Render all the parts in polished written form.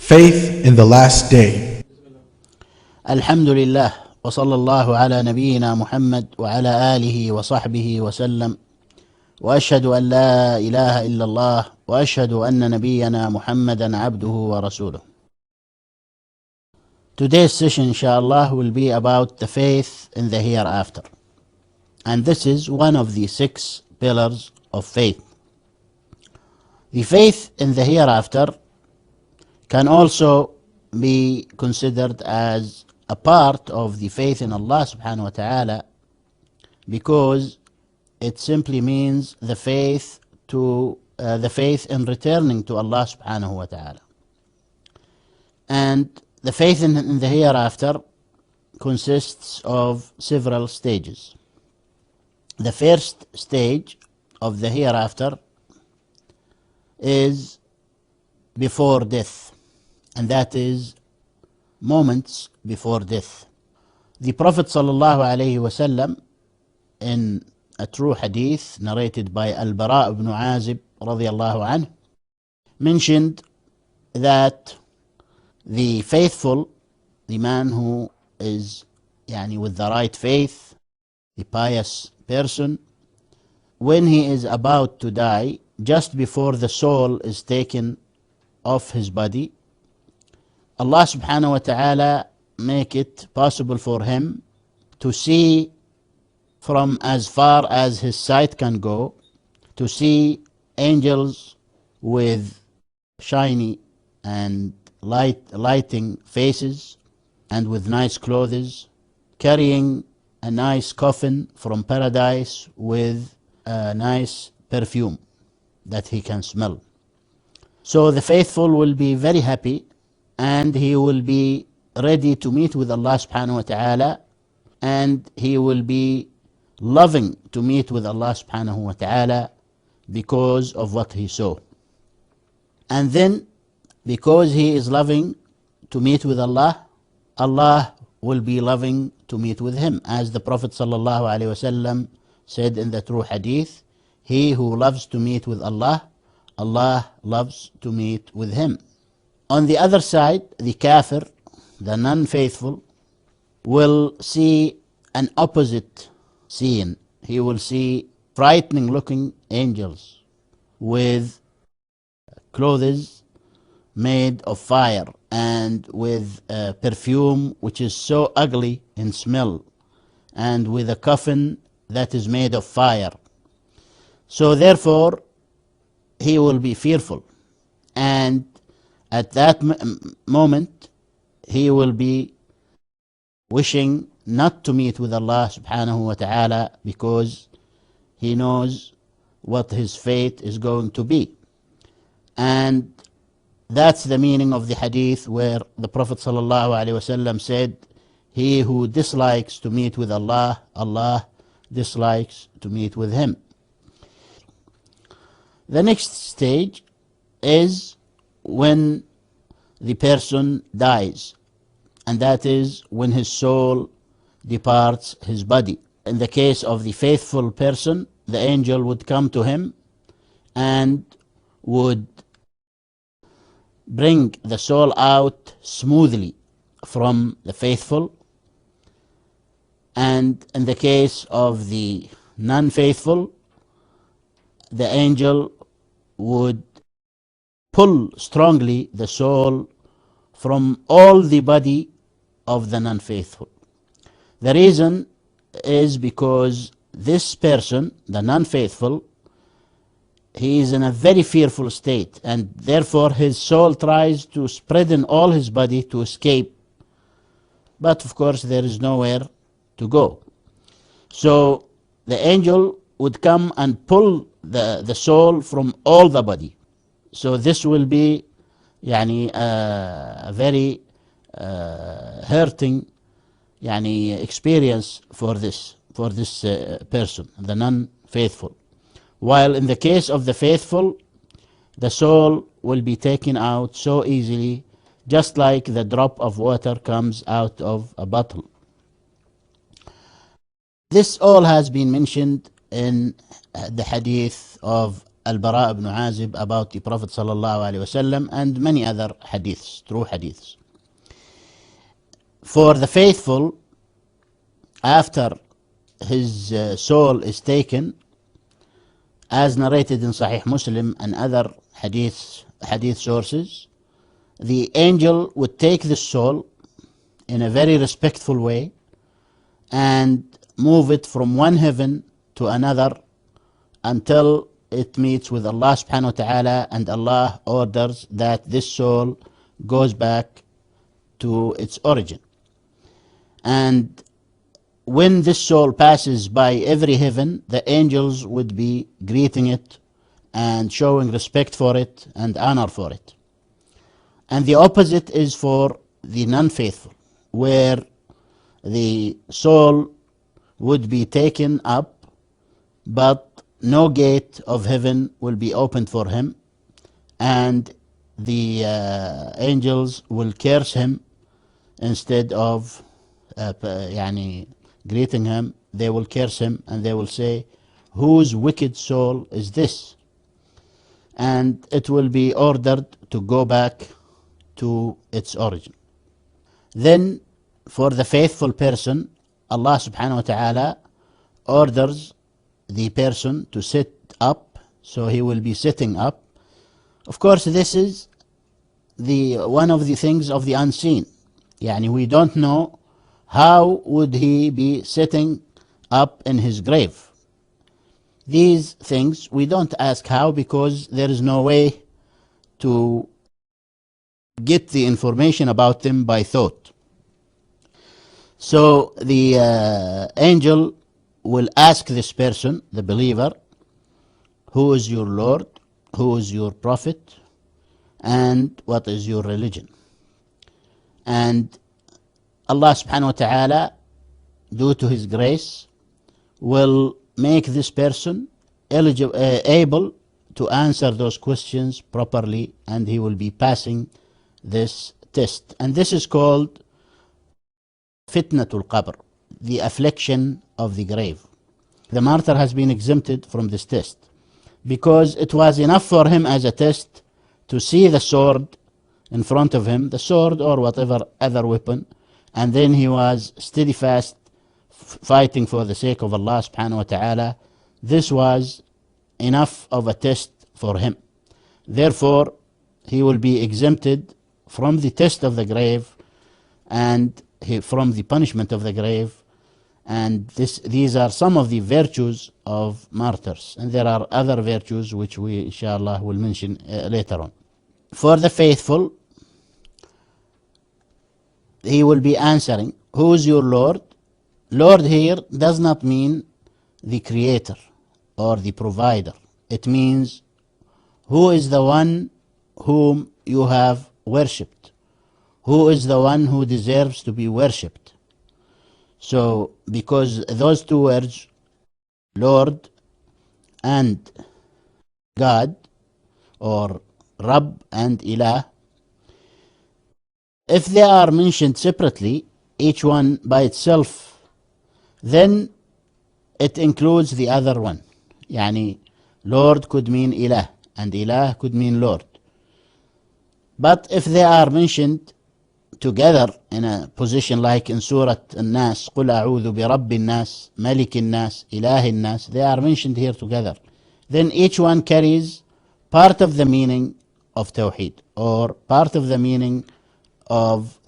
Faith in the Last Day. الحمد لله وصلى الله على نبينا محمد وعلى آله وصحبه وسلم وأشهد أن لا إله إلا الله وأشهد أن نبينا محمدا عبده ورسوله. Today's session inshallah will be about the faith in the hereafter, and this is one of the 6 pillars of faith. The faith in the hereafter can also be considered as a part of the faith in Allah subhanahu wa ta'ala, because it simply means the faith in returning to Allah subhanahu wa ta'ala. And the faith in the hereafter consists of several stages. The first stage of the hereafter is before death, and that is moments before death. The Prophet sallallahu alaihi wasallam, in a true hadith narrated by Al-Bara ibn Azib radiyallahu anhu, mentioned that the faithful, the man who is with the right faith, the pious person, when he is about to die, just before the soul is taken off his body, Allah subhanahu wa ta'ala make it possible for him to see from as far as his sight can go, to see angels with shiny and lighting faces and with nice clothes, carrying a nice coffin from paradise with a nice perfume that he can smell. So the faithful will be very happy, and he will be ready to meet with Allah subhanahu wa ta'ala, and he will be loving to meet with Allah subhanahu wa ta'ala because of what he saw. And then, because he is loving to meet with Allah, Allah will be loving to meet with him. As the Prophet sallallahu alaihi wasallam said in the true hadith, he who loves to meet with Allah, Allah loves to meet with him. On the other side, the kafir, the non-faithful, will see an opposite scene. He will see frightening looking angels with clothes made of fire and with perfume which is so ugly in smell, and with a coffin that is made of fire. So therefore he will be fearful, and at that moment he will be wishing not to meet with Allah subhanahu wa ta'ala, because he knows what his fate is going to be. And that's the meaning of the hadith where the Prophet sallallahu alaihi wasallam said, he who dislikes to meet with Allah, Allah dislikes to meet with him. The next stage is when the person dies, and that is when his soul departs his body. In the case of the faithful person, the angel would come to him and would bring the soul out smoothly from the faithful. And in the case of the non-faithful, the angel would pull strongly the soul from all the body of the non-faithful. The reason is because this person, the non-faithful, he is in a very fearful state, and therefore his soul tries to spread in all his body to escape, but of course there is nowhere to go. So the angel would come and pull the soul from all the body. So this will be a very hurting experience for this person, the non-faithful. While in the case of the faithful, the soul will be taken out so easily, just like the drop of water comes out of a bottle. This all has been mentioned in the hadith of Al-Bara ibn Azib about the Prophet sallallahu alaihi wasallam, and many other hadiths, true hadiths. For the faithful, after his soul is taken, as narrated in Sahih Muslim and other hadith sources, the angel would take the soul in a very respectful way and move it from one heaven to another until it meets with Allah subhanahu wa ta'ala, and Allah orders that this soul goes back to its origin. And when this soul passes by every heaven, the angels would be greeting it and showing respect for it and honor for it. And the opposite is for the non-faithful, where the soul would be taken up, but no gate of heaven will be opened for him, and the angels will curse him instead of greeting him. They will curse him and they will say, "Whose wicked soul is this?" And it will be ordered to go back to its origin. Then for the faithful person, Allah subhanahu wa ta'ala orders the person to sit up, so he will be sitting up. Of course, this is one of the things of the unseen. We don't know how would he be sitting up in his grave. These things we don't ask how, because there is no way to get the information about them by thought. So the angel will ask this person, the believer, "Who is your Lord? Who is your Prophet? And what is your religion?" And Allah subhanahu wa ta'ala, due to His grace, will make this person able to answer those questions properly, and he will be passing this test. And this is called fitnatul qabr, the affliction of the grave. The martyr has been exempted from this test because it was enough for him as a test to see the sword in front of him, the sword or whatever other weapon, and then he was steadfast fighting for the sake of Allah subhanahu wa ta'ala. This was enough of a test for him. Therefore, he will be exempted from the test of the grave and from the punishment of the grave. And these are some of the virtues of martyrs. And there are other virtues which we, inshallah, will mention later on. For the faithful, he will be answering, "Who is your Lord?" Lord here does not mean the creator or the provider. It means, who is the one whom you have worshipped? Who is the one who deserves to be worshipped? So, because those two words, Lord and God, or Rabb and Ilah, if they are mentioned separately, each one by itself, then it includes the other one. Lord could mean Ilah, and Ilah could mean Lord. But if they are mentioned together in a position like in Surah An-Nas, قُلْ أَعُوذُ بِرَبِّ النَّاسِ مَلِكِ النَّاسِ إِلَهِ النَّاسِ, they are mentioned here together. Then each one carries part of the meaning of Tawheed, or part of the meaning of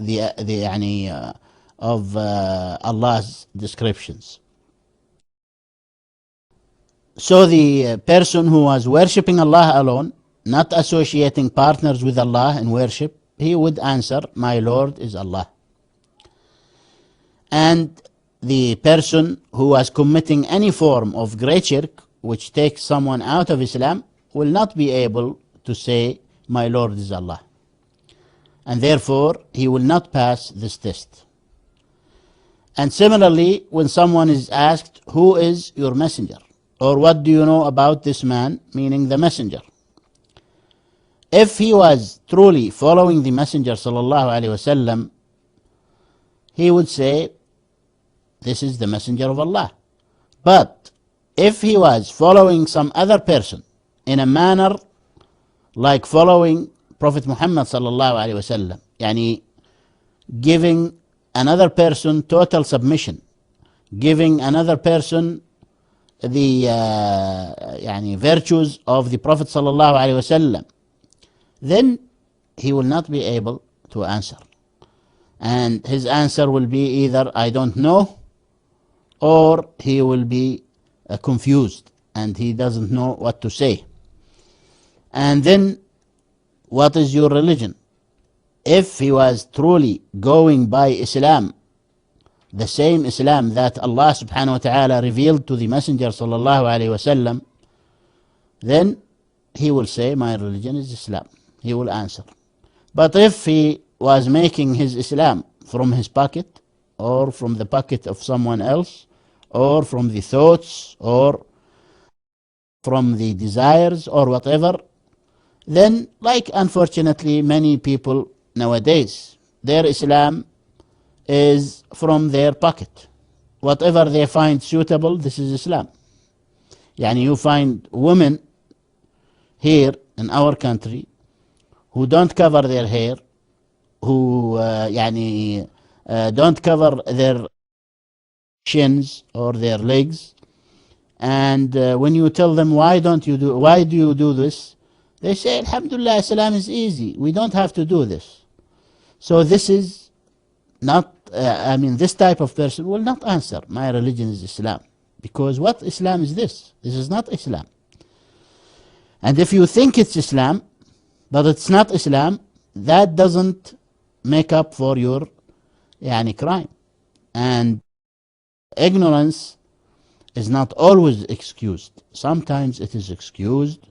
Allah's descriptions. So the person who was worshipping Allah alone, not associating partners with Allah in worship, he would answer, "My Lord is Allah." And the person who was committing any form of great shirk, which takes someone out of Islam, will not be able to say, "My Lord is Allah." And therefore, he will not pass this test. And similarly, when someone is asked, "Who is your messenger?" or "What do you know about this man?" meaning the messenger. If he was truly following the Messenger sallallahu alaihi wasallam, he would say, "This is the messenger of Allah." But if he was following some other person in a manner like following Prophet Muhammad sallallahu alaihi wasallam, yani giving another person total submission, giving another person the yani virtues of the Prophet sallallahu alaihi wasallam, then he will not be able to answer. And his answer will be either I don't know, or he will be confused and he doesn't know what to say. And then, what is your religion? If he was truly going by Islam, the same Islam that Allah subhanahu wa ta'ala revealed to the Messenger sallallahu alayhi wasallam, then he will say, my religion is Islam. He will answer. But if he was making his Islam from his pocket, or from the pocket of someone else, or from the thoughts, or from the desires, or whatever, then, like unfortunately many people nowadays, their Islam is from their pocket. Whatever they find suitable, this is Islam. Yani you find women here in our country who don't cover their hair, who don't cover their shins or their legs, and when you tell them why do you do this, they say, Alhamdulillah, Islam is easy, we don't have to do this. So this is not this type of person will not answer, my religion is Islam, because what Islam is this? This is not Islam. And if you think it's Islam but it's not Islam, that doesn't make up for your crime. And ignorance is not always excused. Sometimes it is excused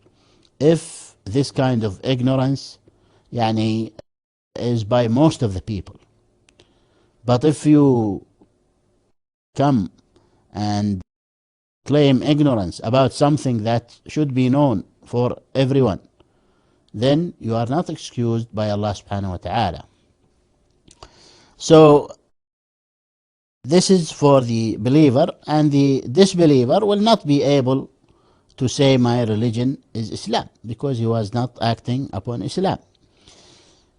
if this kind of ignorance is by most of the people. But if you come and claim ignorance about something that should be known for everyone, then you are not excused by Allah subhanahu wa ta'ala. So this is for the believer, and the disbeliever will not be able to say my religion is Islam, because he was not acting upon Islam.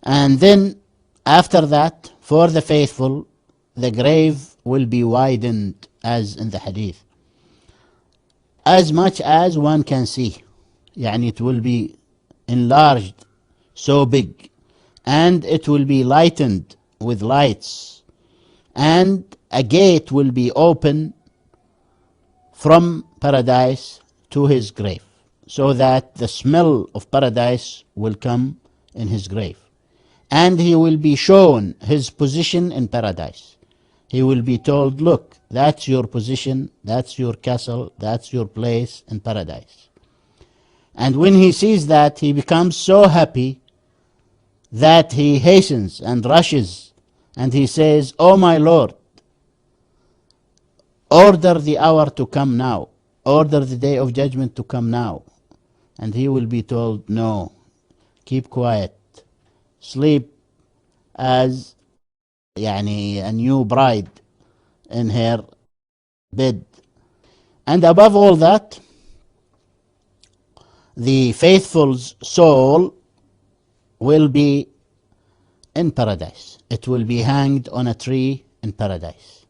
And then after that, for the faithful, the grave will be widened, as in the hadith, as much as one can see. It will be enlarged so big, and it will be lightened with lights, and a gate will be open from paradise to his grave, so that the smell of paradise will come in his grave, and he will be shown his position in paradise. He will be told, look, that's your position, that's your castle, that's your place in paradise. And when he sees that, he becomes so happy that he hastens and rushes, and he says, oh my Lord, order the hour to come now, order the day of judgment to come now. And he will be told, no, keep quiet, sleep as a new bride in her bed. And above all that, the faithful's soul will be in paradise. It will be hanged on a tree in paradise,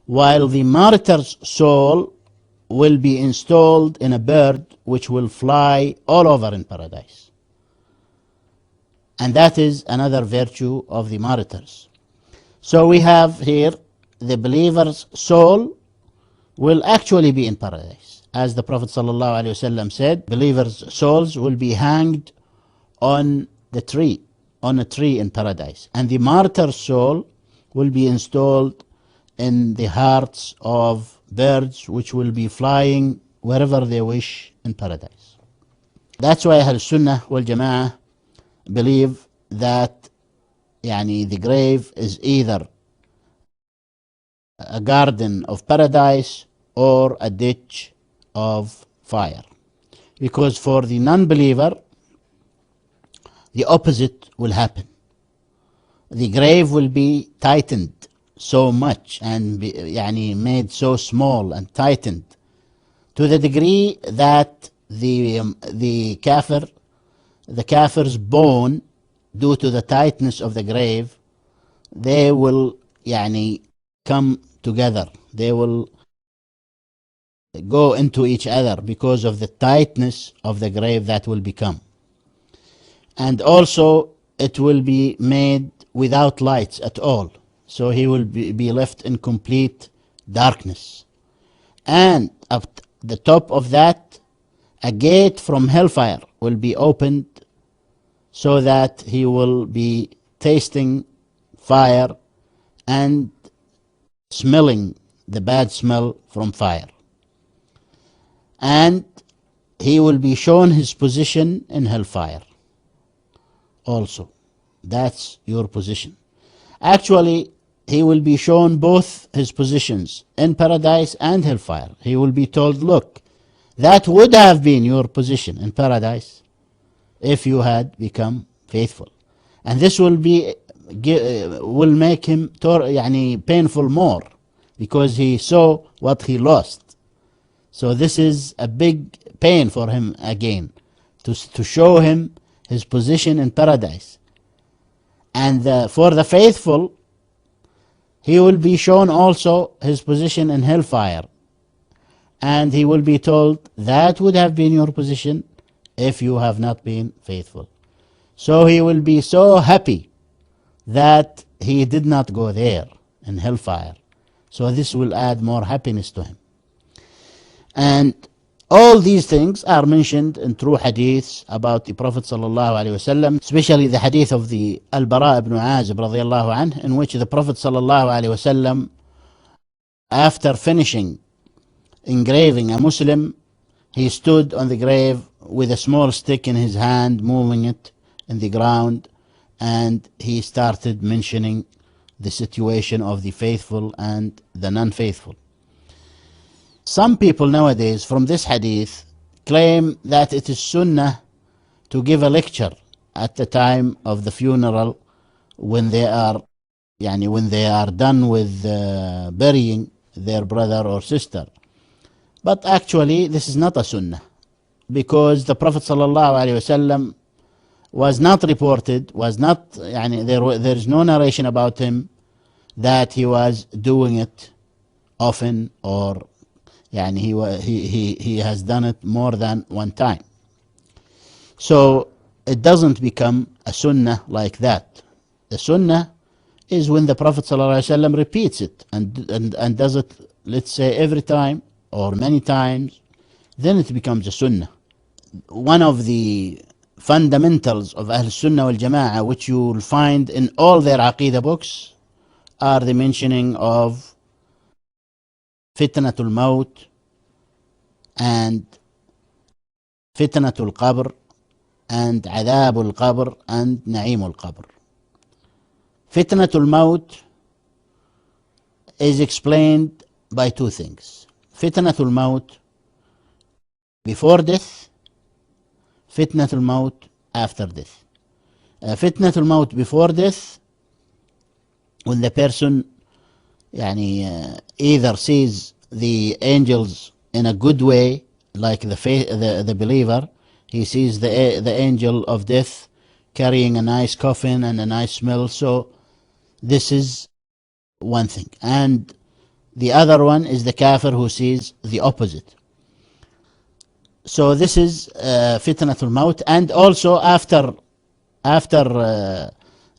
while the martyr's soul will be installed in a bird which will fly all over in paradise. And that is another virtue of the martyrs. So we have here the believer's soul will actually be in paradise. As the Prophet ﷺ said, believers' souls will be hanged on a tree in paradise. And the martyr's soul will be installed in the hearts of birds which will be flying wherever they wish in paradise. That's why Ahl Sunnah wal Jama'ah believe that the grave is either a garden of paradise or a ditch of fire. Because for the non-believer, the opposite will happen. The grave will be tightened so much and made so small and tightened to the degree that the kafir's bone, due to the tightness of the grave, they will come together. They will go into each other because of the tightness of the grave that will become. And also it will be made without lights at all. So he will be left in complete darkness. And at the top of that, a gate from hellfire will be opened so that he will be tasting fire and smelling the bad smell from fire. And he will be shown his position in hellfire also. That's your position. Actually, he will be shown both his positions in paradise and hellfire. He will be told, look, that would have been your position in paradise if you had become faithful. And this will make him painful more, because he saw what he lost. So this is a big pain for him again, to show him his position in paradise. And for the faithful, he will be shown also his position in hellfire. And he will be told, that would have been your position if you have not been faithful. So he will be so happy that he did not go there in hellfire. So this will add more happiness to him. And all these things are mentioned in true hadiths about the Prophet ﷺ, especially the hadith of the Al-Bara ibn Azib radiallahu anh, in which the Prophet ﷺ, after finishing engraving a Muslim, he stood on the grave with a small stick in his hand, moving it in the ground, and he started mentioning the situation of the faithful and the non-faithful. Some people nowadays from this hadith claim that it is sunnah to give a lecture at the time of the funeral when they are done with burying their brother or sister. But actually this is not a sunnah, because the Prophet ﷺ was not reported, there is no narration about him that he was doing it often, or he has done it more than one time. So it doesn't become a sunnah like that. The sunnah is when the Prophet ﷺ repeats it and does it, let's say, every time or many times, then it becomes a sunnah. One of the fundamentals of Ahl Sunnah wal Jama'ah, which you will find in all their Aqidah books, are the mentioning of Fitnatul Maut and Fitnatul Qabr and Adabul Qabr and Na'imul Qabr. Fitnatul Maut is explained by two things. Fitnatul Maut before death, Fitnatul Maut after death. Fitnatul Maut before death, when the person either sees the angels in a good way, like the believer, he sees the angel of death carrying a nice coffin and a nice smell. So this is one thing. And the other one is the kafir, who sees the opposite. So this is Fitnatul Maut. And also after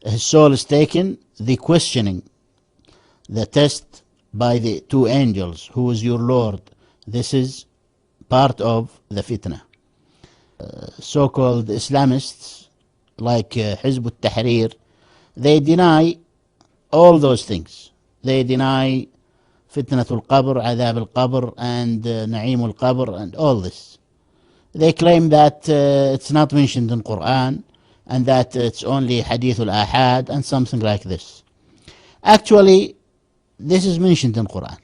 his soul is taken, the questioning, the test by the two angels, who is your Lord. This is part of the fitna. So-called Islamists like Hizb ut-Tahrir, they deny all those things. They deny Fitnatul Qabr, Adab al-Qabr, and Na'im al-Qabr, and all this. They claim that it's not mentioned in Quran, and that it's only Hadith al-Ahad and something like this. Actually, this is mentioned in Quran.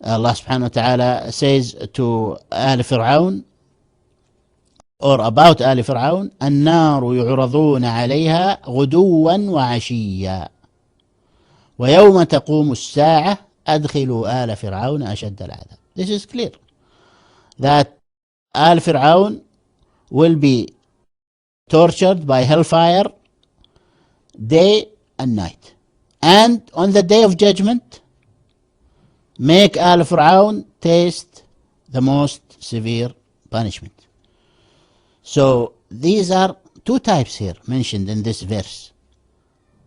Allah subhanahu wa ta'ala says to Ahl Fir'aun, or about Ahl Fir'aun, النار يعرضون عليها غدوا وعشيا ويوم تقوم الساعة أدخلوا آل فرعون أشد العذاب. This is clear that Al Fir'aun will be tortured by hellfire day and night. And on the day of judgment, make Al Fir'aun taste the most severe punishment. So these are two types here mentioned in this verse.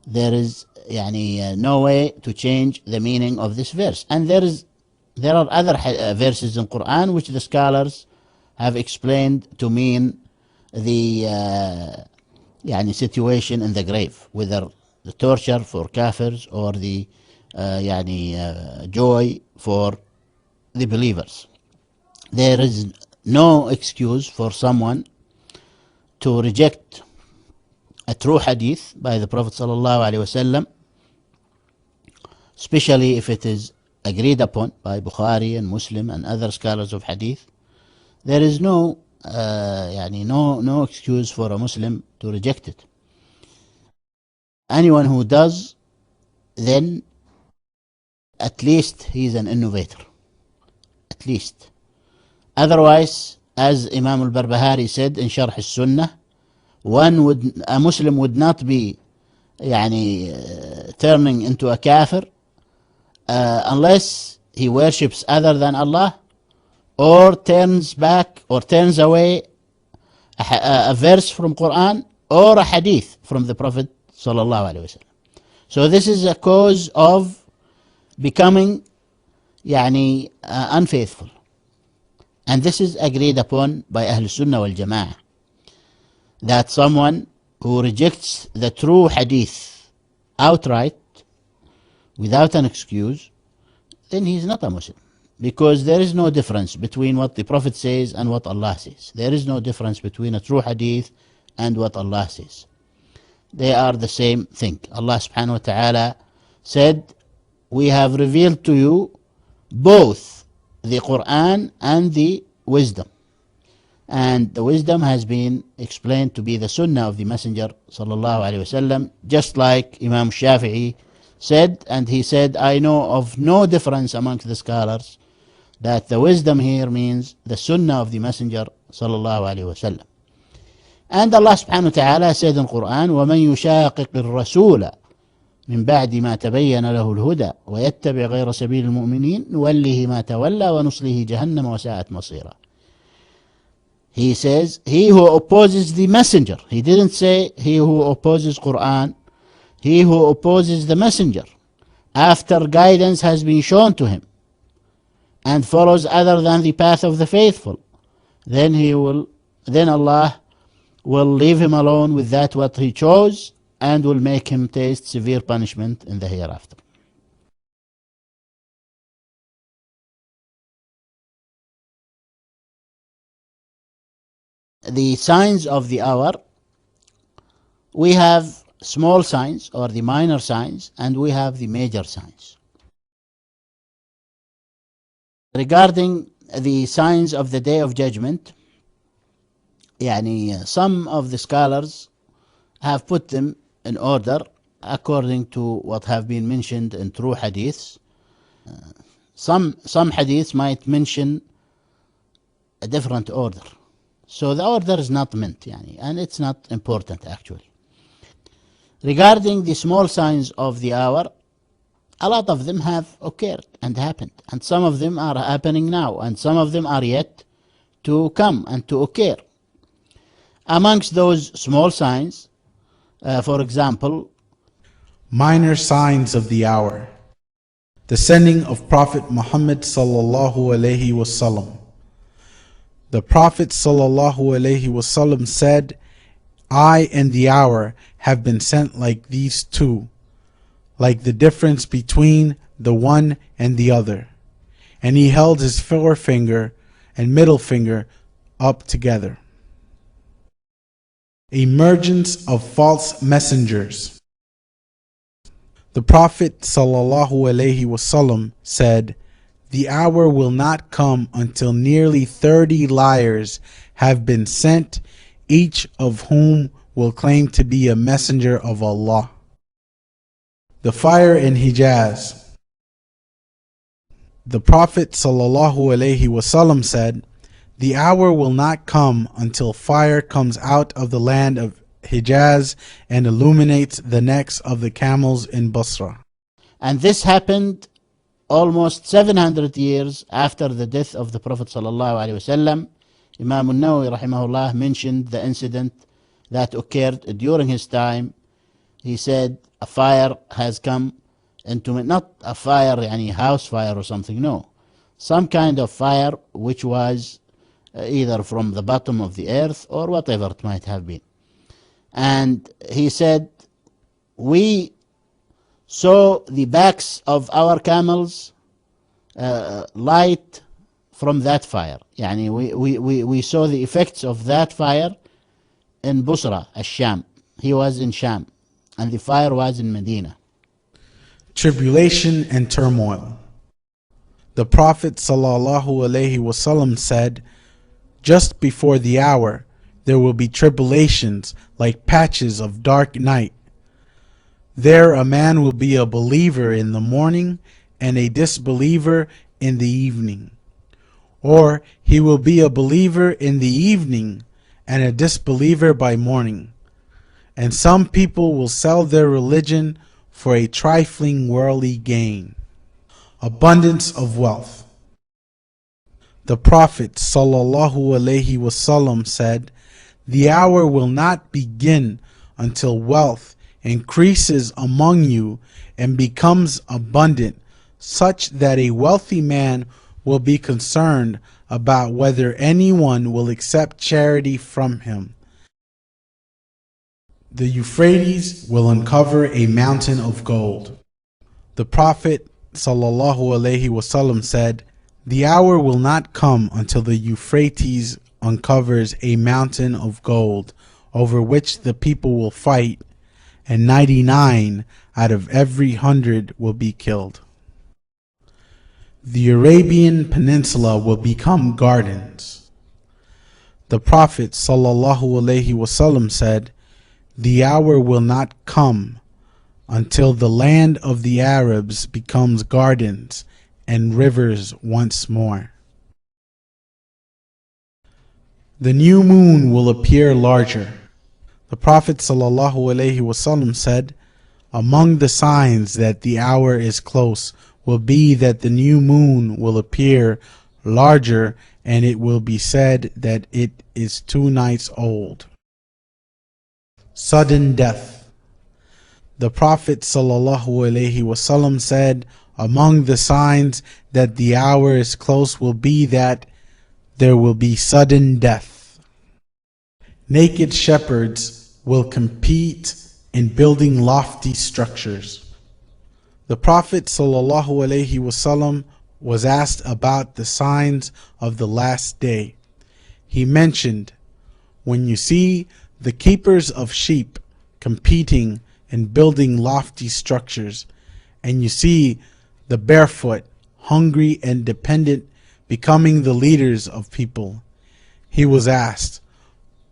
There is no way to change the meaning of this verse. And there are other verses in Quran which the scholars have explained to mean the situation in the grave, whether the torture for kafirs or the joy for the believers. There is no excuse for someone to reject a true hadith by the Prophet sallallahu alaihi wasallam, especially if it is agreed upon by Bukhari and Muslim and other scholars of hadith. There is no excuse for a Muslim to reject it. Anyone who does, then at least he's an innovator. At least. Otherwise, as Imam al-Barbahari said in Sharh al-Sunnah, a Muslim would not be turning into a kafir unless he worships other than Allah, or turns back or turns away a verse from Quran or a hadith from the Prophet sallallahu alaihi wasallam. So this is a cause of becoming unfaithful, and this is agreed upon by Ahl Sunnah wal Jama'ah, that someone who rejects the true hadith outright without an excuse, then he is not a Muslim. Because there is no difference between what the Prophet says and what Allah says. There is no difference between a true hadith and what Allah says. They are the same thing. Allah subhanahu wa ta'ala said, we have revealed to you both the Quran and the wisdom. And the wisdom has been explained to be the sunnah of the Messenger sallallahu alaihi wasallam, just like Imam Shafi'i said, and he said, I know of no difference amongst the scholars that the wisdom here means the sunnah of the Messenger sallallahu alaihi wasallam. And Allah subhanahu wa ta'ala said in Quran, وَمَنْ يُشَاقِقِ الرَّسُولَ مِنْ بَعْدِ مَا تَبَيَّنَ لَهُ الْهُدَى وَيَتَّبِعْ غَيْرَ سَبِيلِ الْمُؤْمِنِينَ نُوَلِّهِ مَا تَوَلَّى وَنُصْلِهِ جَهَنَّمَ وَسَاءَتْ مَصِيرًا. He says, he who opposes the messenger. He didn't say he who opposes Quran. He who opposes the messenger after guidance has been shown to him and follows other than the path of the faithful, then Allah will leave him alone with that what he chose and will make him taste severe punishment in the hereafter. The signs of the hour, we have small signs or the minor signs, and we have the major signs. Regarding the signs of the Day of Judgment, some of the scholars have put them in order according to what have been mentioned in true hadiths. Some hadiths might mention a different order. So the order is not meant, and it's not important actually. Regarding the small signs of the hour, a lot of them have occurred and happened, and some of them are happening now, and some of them are yet to come and to occur. Amongst those small signs, for example, Minor signs of the hour. The sending of Prophet Muhammad sallallahu alaihi wasallam. The Prophet sallallahu alaihi wasallam said, I and the hour have been sent like these two, like the difference between the one and the other. And he held his forefinger and middle finger up together. Emergence of false messengers. The Prophet sallallahu alaihi wasallam said, the hour will not come until nearly 30 liars have been sent, each of whom will claim to be a messenger of Allah. The fire in Hijaz. The Prophet sallallahu alaihi wasallam said, The hour will not come until fire comes out of the land of Hijaz and illuminates the necks of the camels in Basra. And this happened almost 700 years after the death of the Prophet sallallahu alaihi wasallam. Imam al-Nawawi rahimahullah mentioned the incident that occurred during his time. He said a fire has come into it, not a fire, yani house fire or something, no. Some kind of fire which was either from the bottom of the earth or whatever it might have been. And he said, we saw the backs of our camels light from that fire. Yani we saw the effects of that fire in Busra, al-Sham. He was in Sham, and the fire was in Medina. Tribulation and turmoil. The Prophet ﷺ said, just before the hour, there will be tribulations like patches of dark night. There a man will be a believer in the morning and a disbeliever in the evening. Or he will be a believer in the evening and a disbeliever by morning. And some people will sell their religion for a trifling worldly gain. Abundance of wealth. The Prophet ﷺ said, the hour will not begin until wealth increases among you and becomes abundant, such that a wealthy man will be concerned about whether anyone will accept charity from him. The Euphrates will uncover a mountain of gold. The Prophet ﷺ said, the hour will not come until the Euphrates uncovers a mountain of gold over which the people will fight, and 99 out of every 100 will be killed. The Arabian Peninsula will become gardens. The Prophet ﷺ said, the hour will not come until the land of the Arabs becomes gardens and rivers once more. The new moon will appear larger. The Prophet ﷺ said, among the signs that the hour is close will be that the new moon will appear larger, and it will be said that it is 2 nights old. Sudden death. The Prophet ﷺ said, among the signs that the hour is close will be that there will be sudden death. Naked shepherds will compete in building lofty structures. The Prophet ﷺ was asked about the signs of the last day. He mentioned, when you see the keepers of sheep competing in building lofty structures, and you see the barefoot, hungry and dependent becoming the leaders of people, he was asked,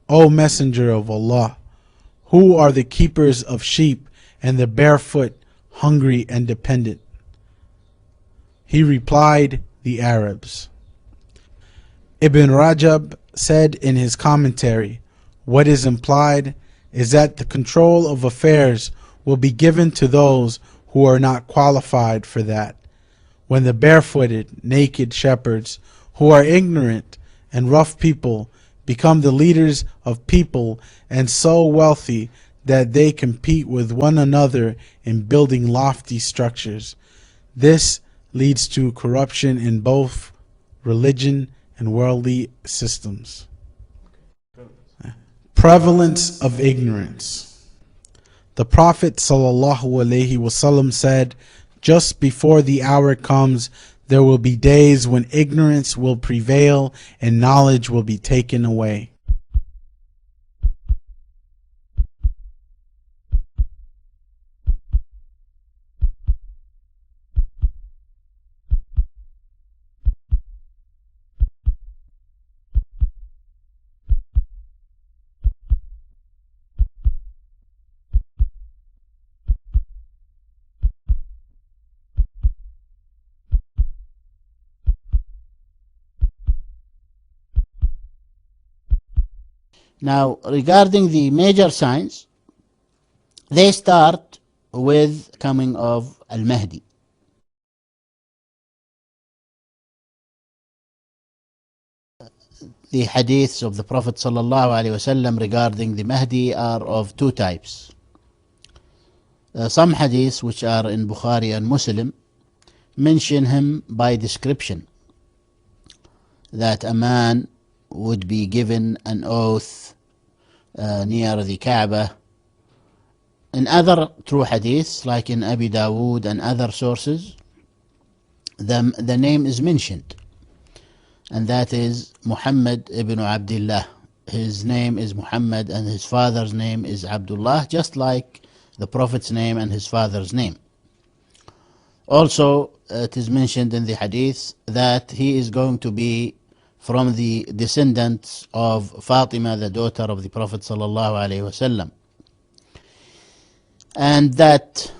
O Messenger of Allah, who are the keepers of sheep and the barefoot, hungry and dependent? He replied, the Arabs. Ibn Rajab said in his commentary, what is implied is that the control of affairs will be given to those who are not qualified for that, when the barefooted, naked shepherds, who are ignorant and rough people, become the leaders of people and so wealthy that they compete with one another in building lofty structures. This leads to corruption in both religion and worldly systems. Prevalence of ignorance. The Prophet ﷺ said, just before the hour comes, there will be days when ignorance will prevail and knowledge will be taken away. Now, regarding the major signs, they start with coming of Al-Mahdi. The hadiths of the Prophet ﷺ regarding the Mahdi are of two types. Some hadiths which are in Bukhari and Muslim mention him by description, that a man would be given an oath near the Kaaba. In other true hadiths, like in Abi Dawood and other sources, the name is mentioned, and that is Muhammad ibn Abdullah. His name is Muhammad and his father's name is Abdullah, just like the Prophet's name and his father's name. Also, it is mentioned in the hadith that he is going to be from the descendants of Fatima, the daughter of the Prophet ﷺ, and that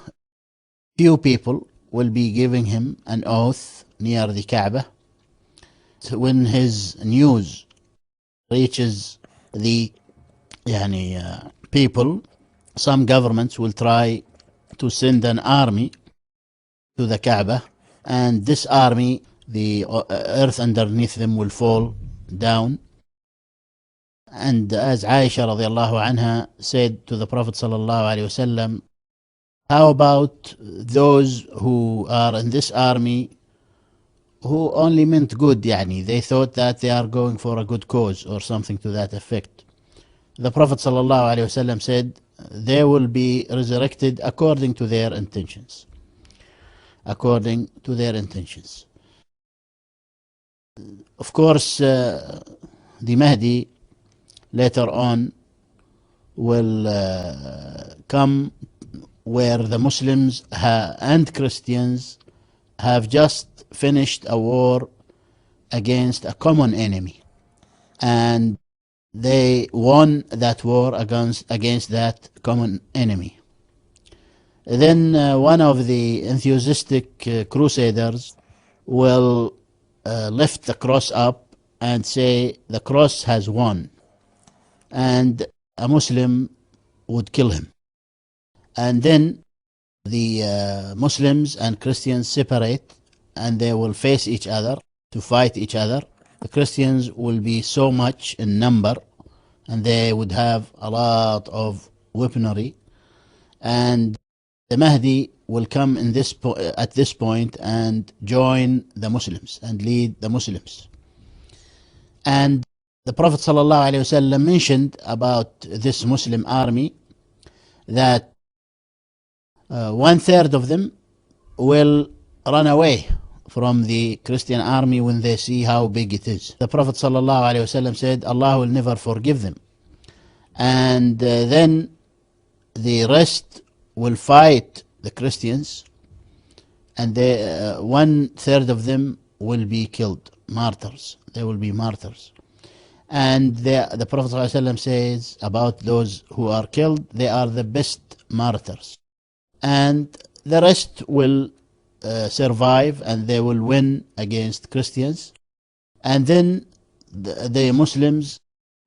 few people will be giving him an oath near the Kaaba. When his news reaches the people, some governments will try to send an army to the Kaaba, and this army, the earth underneath them will fall down. And as Aisha radiallahu anha said to the Prophet sallallahu alaihi wasallam, how about those who are in this army who only meant good, they thought that they are going for a good cause or something to that effect? The Prophet sallallahu alaihi wasallam said, they will be resurrected according to their intentions. According to their intentions. Of course, the Mahdi later on will come where the Muslims and Christians have just finished a war against a common enemy, and they won that war against that common enemy. Then one of the enthusiastic crusaders will lift the cross up and say the cross has won, and a Muslim would kill him. And then the Muslims and Christians separate, and they will face each other to fight each other. The Christians will be so much in number, and they would have a lot of weaponry, and the Mahdi will come at this point and join the Muslims and lead the Muslims. And the Prophet ﷺ mentioned about this Muslim army that 1/3 of them will run away from the Christian army when they see how big it is. The Prophet ﷺ said, Allah will never forgive them. And then the rest will fight the Christians, and 1/3 of them will be killed, martyrs. They will be martyrs. And the Prophet ﷺ says about those who are killed, they are the best martyrs. And the rest will survive, and they will win against Christians. And then the Muslims,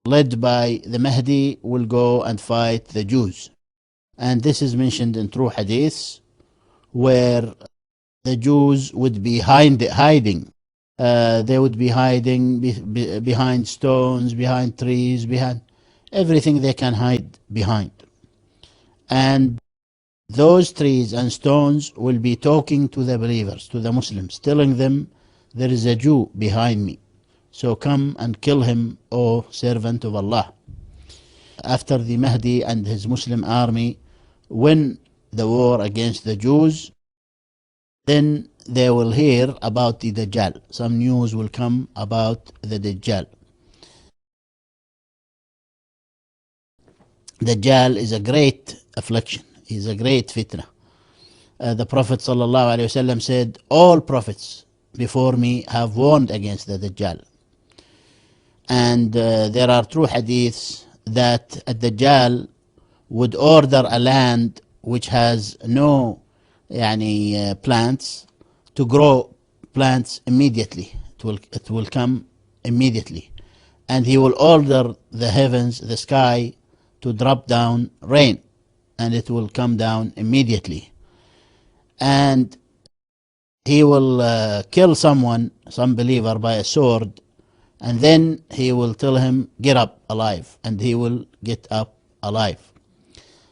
led by the Mahdi, will go and fight the Jews. And this is mentioned in true hadiths, where the Jews would be hiding. They would be hiding behind stones, behind trees, behind everything they can hide behind. And those trees and stones will be talking to the believers, to the Muslims, telling them, there is a Jew behind me, so come and kill him, O servant of Allah. After the Mahdi and his Muslim army win the war against the Jews, then they will hear about the Dajjal. Some news will come about the Dajjal. Dajjal is a great affliction. He's a great fitna. The Prophet ﷺ said, all prophets before me have warned against the Dajjal. And there are true hadiths that a Dajjal would order a land which has no plants to grow plants immediately. It will come immediately. and he will order the heavens, the sky, to drop down rain, and it will come down immediately. And he will kill someone, some believer, by a sword, and then he will tell him, get up alive, and he will get up alive.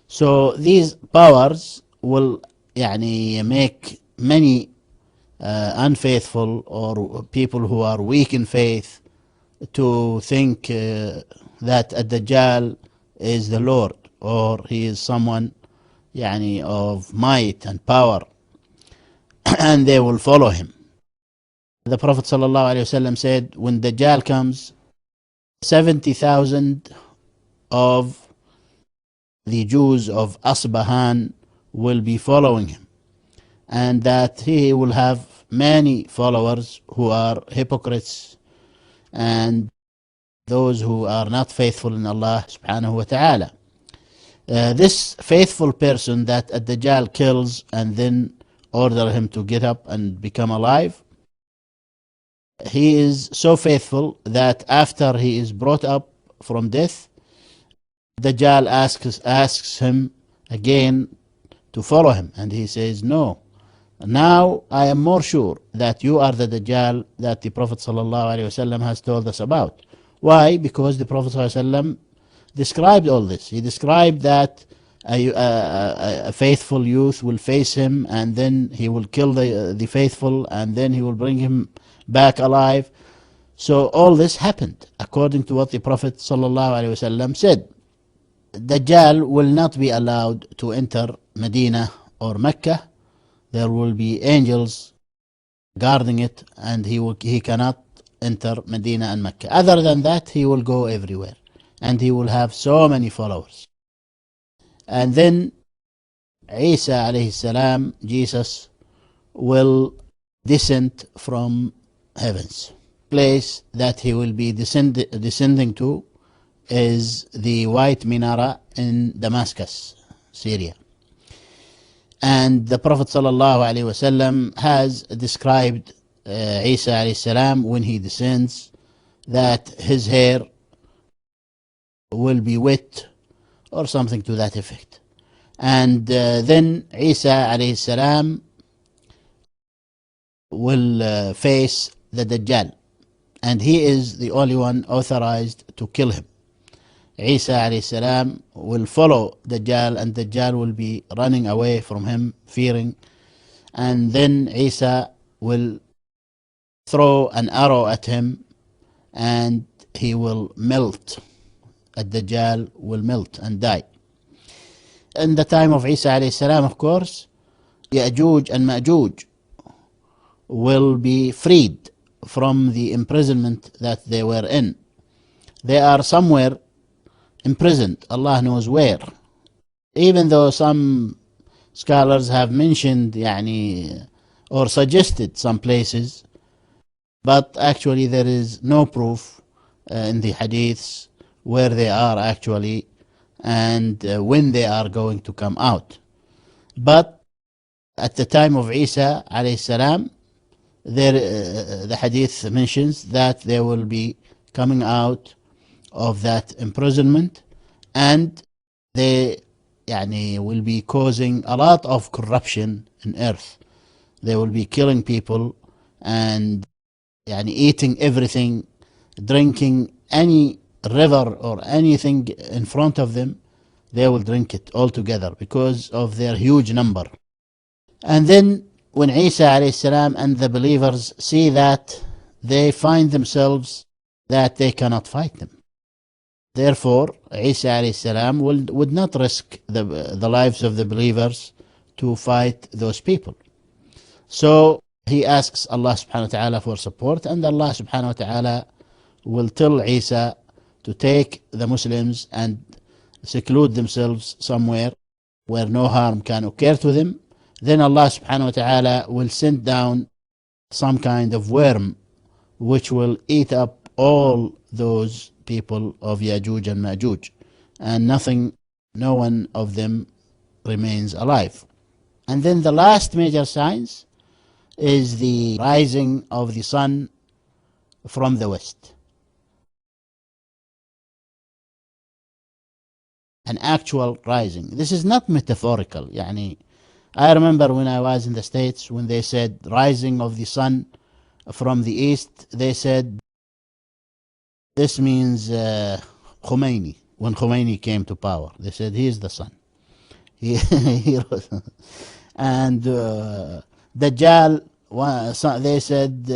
So these powers will make many unfaithful or people who are weak in faith to think that Ad-Dajjal is the Lord, or he is someone of might and power, and they will follow him. The Prophet ﷺ said, when Dajjal comes, 70,000 of the Jews of Asbahan will be following him, and that he will have many followers who are hypocrites and those who are not faithful in Allah subhanahu wa ta'ala. This faithful person that Ad-Dajjal kills and then order him to get up and become alive, he is so faithful that after he is brought up from death, Dajjal asks him again to follow him, and he says, no, now I am more sure that you are the Dajjal that the Prophet ﷺ has told us about. Why? Because the Prophet ﷺ described all this. He described that a faithful youth will face him, and then he will kill the faithful, and then he will bring him back alive. So all this happened according to what the Prophet ﷺ said. Dajjal will not be allowed to enter Medina or Mecca. There will be angels guarding it, and he cannot enter Medina and Mecca. Other than that, he will go everywhere, and he will have so many followers. And then Isa alayhi salam, Jesus, will descend from heavens. Place that he will be descending to is the White Minara in Damascus, Syria. And the Prophet ﷺ has described Isa alayhi salam when he descends, that his hair will be wet or something to that effect. And then Isa alayhi salam will face the Dajjal, and he is the only one authorized to kill him. Isa alayhi salam will follow Dajjal, and Dajjal will be running away from him, fearing. And then Isa will throw an arrow at him, and he will melt. Dajjal will melt and die. In the time of Isa alayhi salam, of course, Ya'juj and Ma'juj will be freed from the imprisonment that they were in. They are somewhere imprisoned, Allah knows where. Even though some scholars have mentioned or suggested some places, but actually there is no proof in the hadiths where they are actually and when they are going to come out. But at the time of Isa alayhi salam, the hadith mentions that they will be coming out of that imprisonment, and they will be causing a lot of corruption in earth. They will be killing people and eating everything, drinking any river or anything in front of them. They will drink it all together because of their huge number. And then when Isa alayhi salam and the believers see that, they find themselves that they cannot fight them. Therefore, Isa alayhi salam would not risk the lives of the believers to fight those people. So he asks Allah subhanahu wa ta'ala for support, and Allah subhanahu wa ta'ala will tell Isa to take the Muslims and seclude themselves somewhere where no harm can occur to them. Then Allah subhanahu wa ta'ala will send down some kind of worm which will eat up all those people of Ya'juj and Ma'juj, and no one of them remains alive. And then the last major signs is the rising of the sun from the west. an actual rising. This is not metaphorical. يعني, I remember when I was in the States, when they said rising of the sun from the east, they said this means Khomeini. When Khomeini came to power, they said he is the sun. And Dajjal, they said,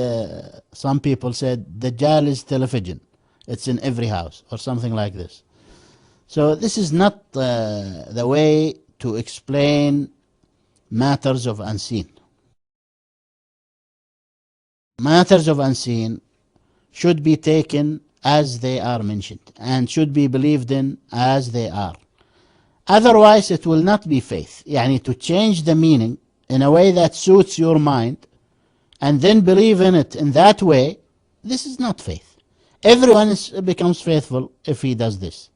some people said Dajjal is television. It's in every house or something like this. So this is not the way to explain matters of unseen. Matters of unseen should be taken as they are mentioned and should be believed in as they are. Otherwise, it will not be faith. Yani, to change the meaning in a way that suits your mind and then believe in it in that way, this is not faith. Everyone becomes faithful if he does this.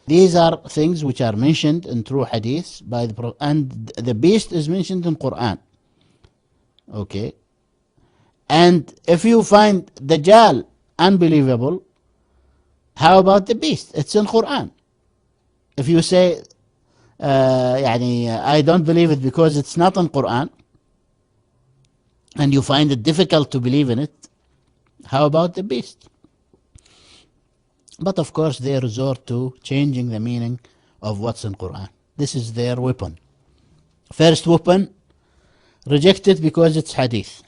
These are things which are mentioned in true hadiths by the Prophet, and the beast is mentioned in Quran. Okay. And if you find Dajjal unbelievable, how about the beast? It's in Quran. If you say, I don't believe it because it's not in Quran, and you find it difficult to believe in it, how about the beast? But of course they resort to changing the meaning of what's in Quran. This is their weapon. First weapon, reject it because it's hadith.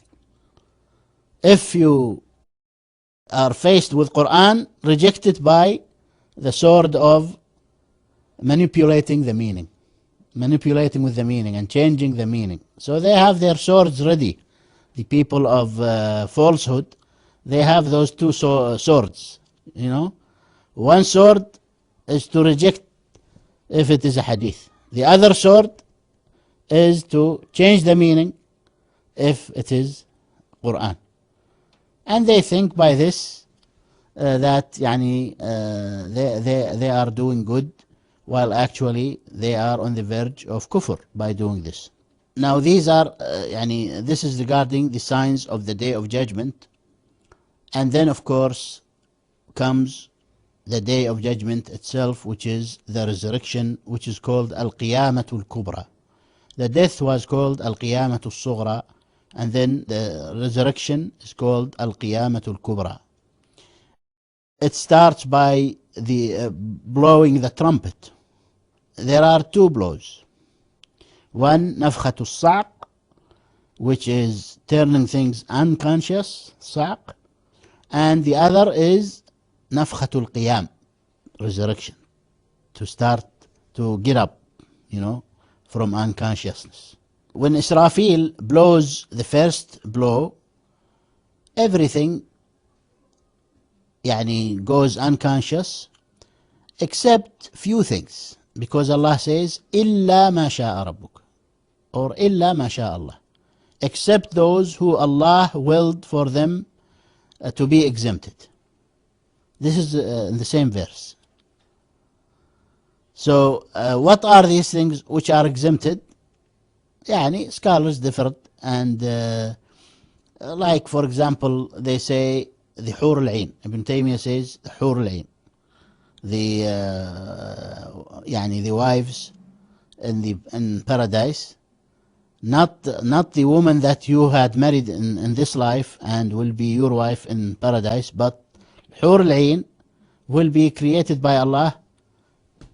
If you are faced with Quran, reject it by the sword of manipulating the meaning. Manipulating with the meaning and changing the meaning. So they have their swords ready. The people of falsehood, they have those two swords, you know. One sword is to reject if it is a hadith. The other sword is to change the meaning if it is Quran. And they think by this that they are doing good, while actually they are on the verge of kufr by doing this. Now these are, this is regarding the signs of the Day of Judgment. And then of course comes the Day of Judgment itself, which is the resurrection, which is called Al-Qiyamatul Kubra. The death was called Al-Qiyamatul Sughra, and then the resurrection is called Al-Qiyamatul Kubra. It starts by the blowing the trumpet. There are two blows. One, Nafkhatul Sa'q, which is turning things unconscious, Sa'q, and the other is Nafkhatul Qiyam, resurrection, to start to get up, from unconsciousness. When Israfil blows the first blow, everything goes unconscious except few things, because Allah says إِلَّا مَا شَاءَ رَبُّكَ, or إِلَّا مَا شَاءَ اللَّهُ, except those who Allah willed for them to be exempted. This is in the same verse. So what are these things which are exempted? Scholars differed, and like for example they say the Hur al-Ain. Ibn Taymiyyah says the Hur al-Ain, the wives in paradise, not the woman that you had married in this life and will be your wife in paradise, but Hur al-Ain will be created by Allah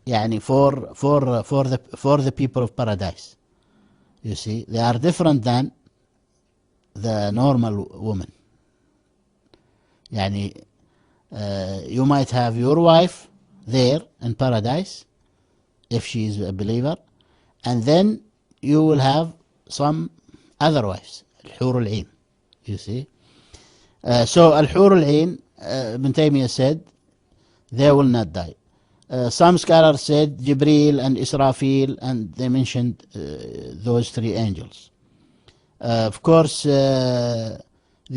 for the people of paradise. You see, they are different than the normal woman. You might have your wife there in paradise if she is a believer, and then you will have some other wives, Al-Hur al-Ain. You see, so Al-Hur al-Ain, Ibn Taymiyyah said they will not die. Some scholars said Jibreel and Israfil, and they mentioned those three angels. Of course, the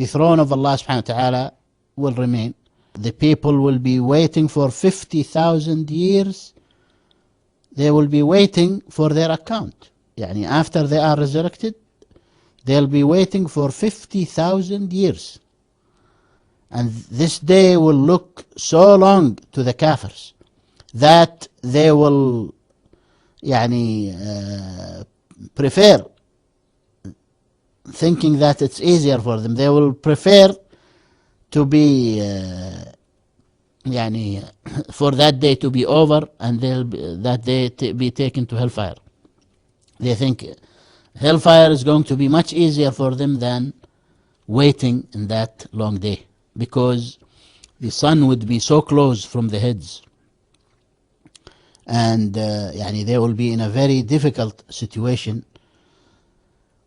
throne of Allah subhanahu wa ta'ala will remain. The people will be waiting for 50,000 years. They will be waiting for their account. After they are resurrected, they'll be waiting for 50,000 years. And this day will look so long to the kafirs that they will يعني prefer, thinking that it's easier for them. They will prefer to be يعني for that day to be over and that day to be taken to hellfire. They think hellfire is going to be much easier for them than waiting in that long day, because the sun would be so close from the heads, and يعني they will be in a very difficult situation,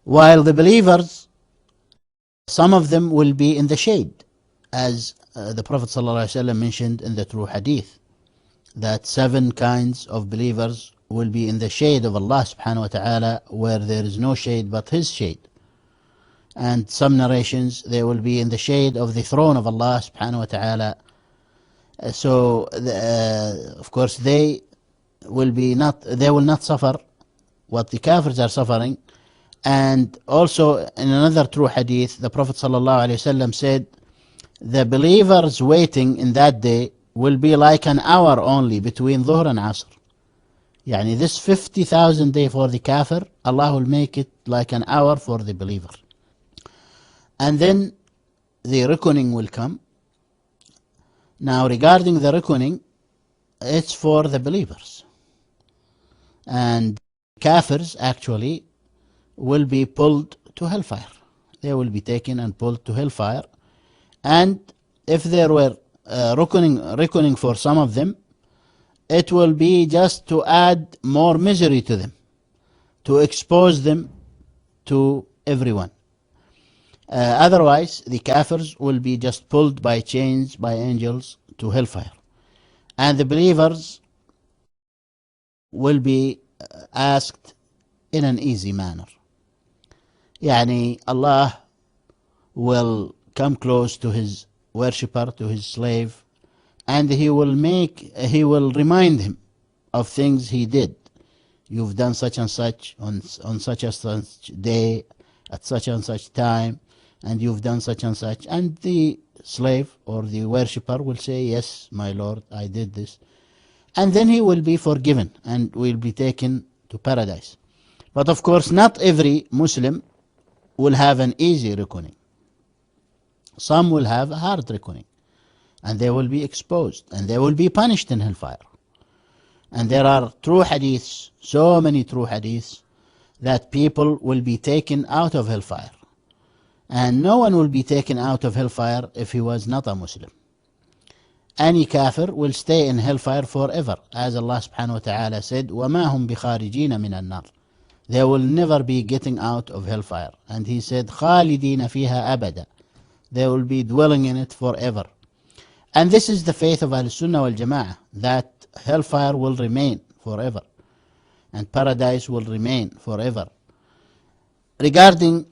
while the believers, some of them will be in the shade, as the Prophet ﷺ mentioned in the true hadith, that 7 kinds of believers will be in the shade of Allah subhanahu wa ta'ala, where there is no shade but His shade. And some narrations, they will be in the shade of the throne of Allah subhanahu wa ta'ala. So of course they will not suffer what the kafirs are suffering. And also in another true hadith, the Prophet sallallahu alaihi wasallam said, the believers waiting in that day will be like an hour only between Dhuhr and Asr. Yani this 50,000 day for the kafir, Allah will make it like an hour for the believer. And then the reckoning will come. Now regarding the reckoning, it's for the believers. And kafirs actually will be pulled to hellfire. They will be taken and pulled to hellfire. And if there were reckoning for some of them, it will be just to add more misery to them, to expose them to everyone. Otherwise, the kafirs will be just pulled by chains by angels to hellfire. And the believers will be asked in an easy manner. Yani Allah will come close to His worshipper, to His slave, and He will remind him of things he did. You've done such and such on such and such day, at such and such time, and you've done such and such. And the slave or the worshipper will say, yes, my Lord, I did this. And then he will be forgiven and will be taken to paradise. But of course, not every Muslim will have an easy reckoning. Some will have a hard reckoning, and they will be exposed, and they will be punished in hellfire. And there are true hadiths, so many true hadiths, that people will be taken out of hellfire. And no one will be taken out of hellfire if he was not a Muslim. Any kafir will stay in hellfire forever, as Allah subhanahu wa ta'ala said, وَمَا هُمْ بِخَارِجِينَ مِنَ النَّارِ. They will never be getting out of hellfire. And He said, خَالِدِينَ فِيهَا أَبَدًا. They will be dwelling in it forever. And this is the faith of Ahl-Sunnah wal Jama'ah, that hellfire will remain forever and paradise will remain forever. Regarding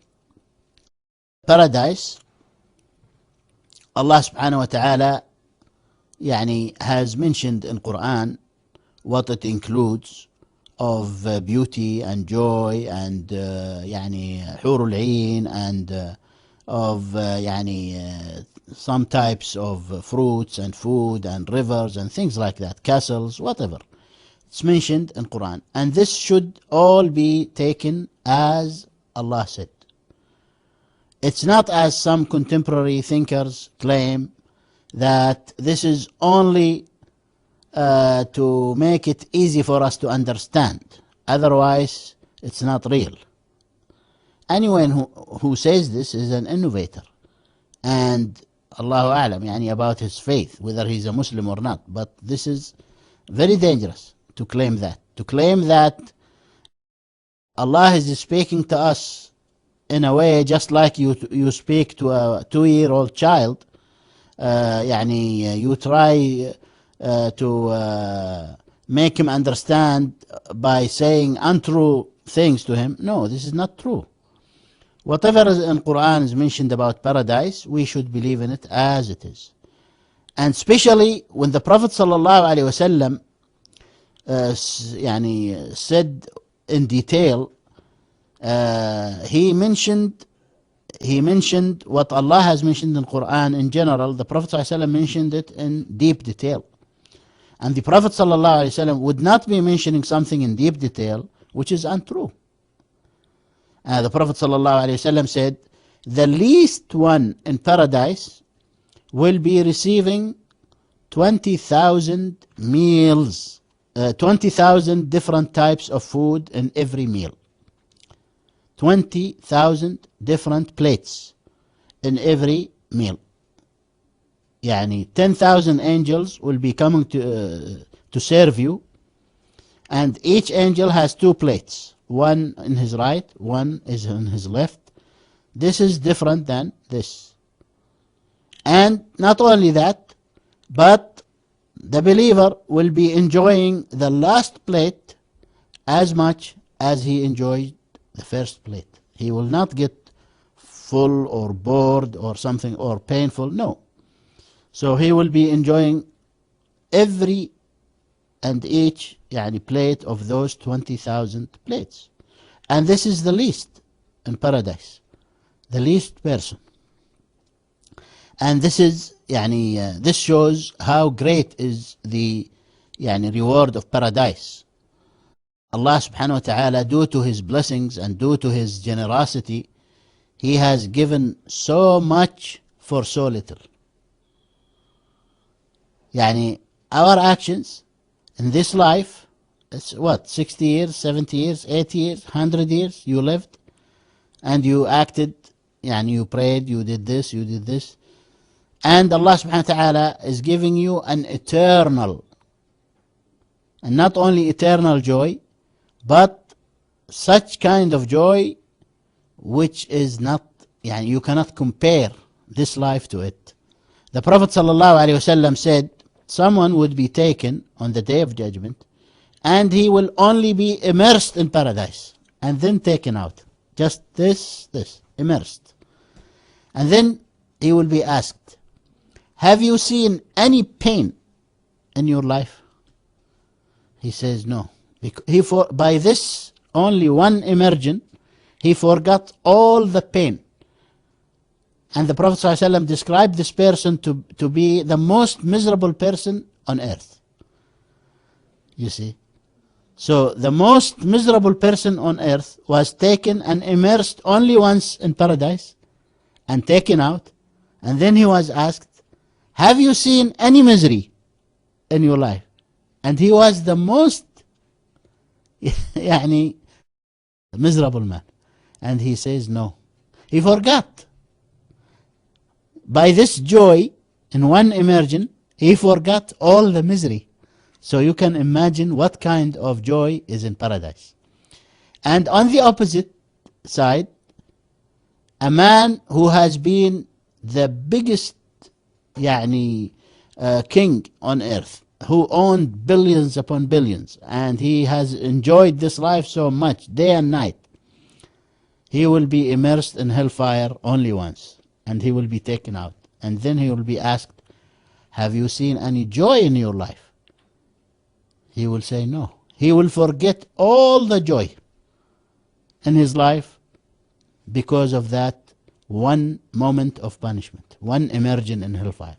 paradise, Allah subhanahu wa ta'ala has mentioned in Quran what it includes of beauty and joy and hurul ain and of some types of fruits and food and rivers and things like that, castles, whatever. It's mentioned in Quran. And this should all be taken as Allah said. It's not as some contemporary thinkers claim, that this is only to make it easy for us to understand. Otherwise, it's not real. Anyone who says this is an innovator. And Allahu A'lam, about his faith, whether he's a Muslim or not. But this is very dangerous to claim that. To claim that Allah is speaking to us in a way just like you speak to a 2-year-old child. You try to make him understand by saying untrue things to him. No, this is not true. Whatever is in Quran is mentioned about paradise, we should believe in it as it is. And especially when the Prophet ﷺ said in detail, he mentioned what Allah has mentioned in Quran in general. The Prophet ﷺ mentioned it in deep detail. And the Prophet ﷺ would not be mentioning something in deep detail which is untrue. The Prophet ﷺ said, the least one in paradise will be receiving 20,000 meals, 20,000 different types of food in every meal. 20,000 different plates in every meal. Yani 10,000 angels will be coming to serve you, and each angel has two plates, one in his right, one is in his left. This is different than this. And not only that, but the believer will be enjoying the last plate as much as he enjoyed the first plate. He will not get full or bored or something or painful, no. So he will be enjoying every and each plate of those 20,000 plates. And this is the least in paradise, the least person. And this is this shows how great is the reward of paradise. Allah subhanahu wa ta'ala, due to his blessings and due to his generosity, he has given so much for so little. Our actions in this life, it's what, 60 years, 70 years, 80 years, 100 years you lived, and you acted, you prayed, you did this, you did this. And Allah subhanahu wa ta'ala is giving you an eternal, and not only eternal joy, but such kind of joy which is not, you cannot compare this life to it. The Prophet ﷺ said, someone would be taken on the Day of Judgment, and he will only be immersed in paradise, and then taken out. Just this, immersed. And then he will be asked, have you seen any pain in your life? He says no. By this only one immersion, he forgot all the pain. And the Prophet ﷺ described this person to be the most miserable person on earth. You see? So the most miserable person on earth was taken and immersed only once in paradise and taken out. And then he was asked, have you seen any misery in your life? And he was the most miserable man. And he says no. He forgot. By this joy, in one immersion, he forgot all the misery. So you can imagine what kind of joy is in paradise. And on the opposite side, a man who has been the biggest king on earth, who owned billions upon billions, and he has enjoyed this life so much, day and night, he will be immersed in hellfire only once. And he will be taken out. And then he will be asked, have you seen any joy in your life? He will say no. He will forget all the joy in his life because of that one moment of punishment, one immersion in hellfire.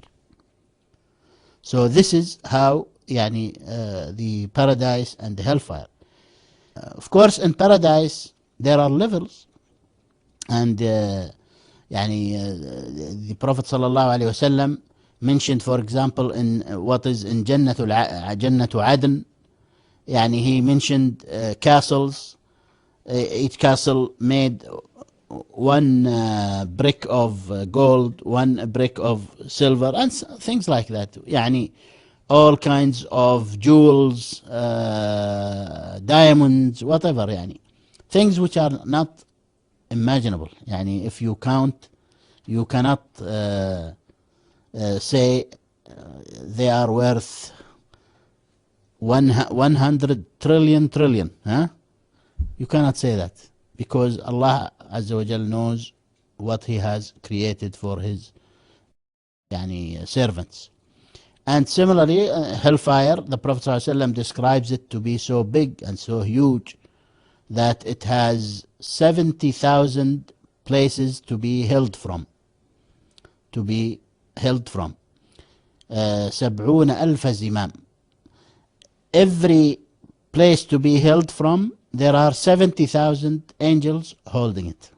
So this is how the paradise and the hellfire. Of course, in paradise there are levels, and the Prophet ﷺ mentioned, for example, in what is in Jannatu Adn, he mentioned castles. Each castle made one brick of gold, one brick of silver, and things like that. All kinds of jewels, diamonds, whatever. Things which are not imaginable. If you count, you cannot say they are worth 100 trillion. You cannot say that, because Allah Azza wa Jal knows what He has created for His servants. And similarly, hellfire, the Prophet ﷺ describes it to be so big and so huge that it has 70,000 places to be held from. 70,000 زمام. every place to be held from, there are 70,000 angels holding it.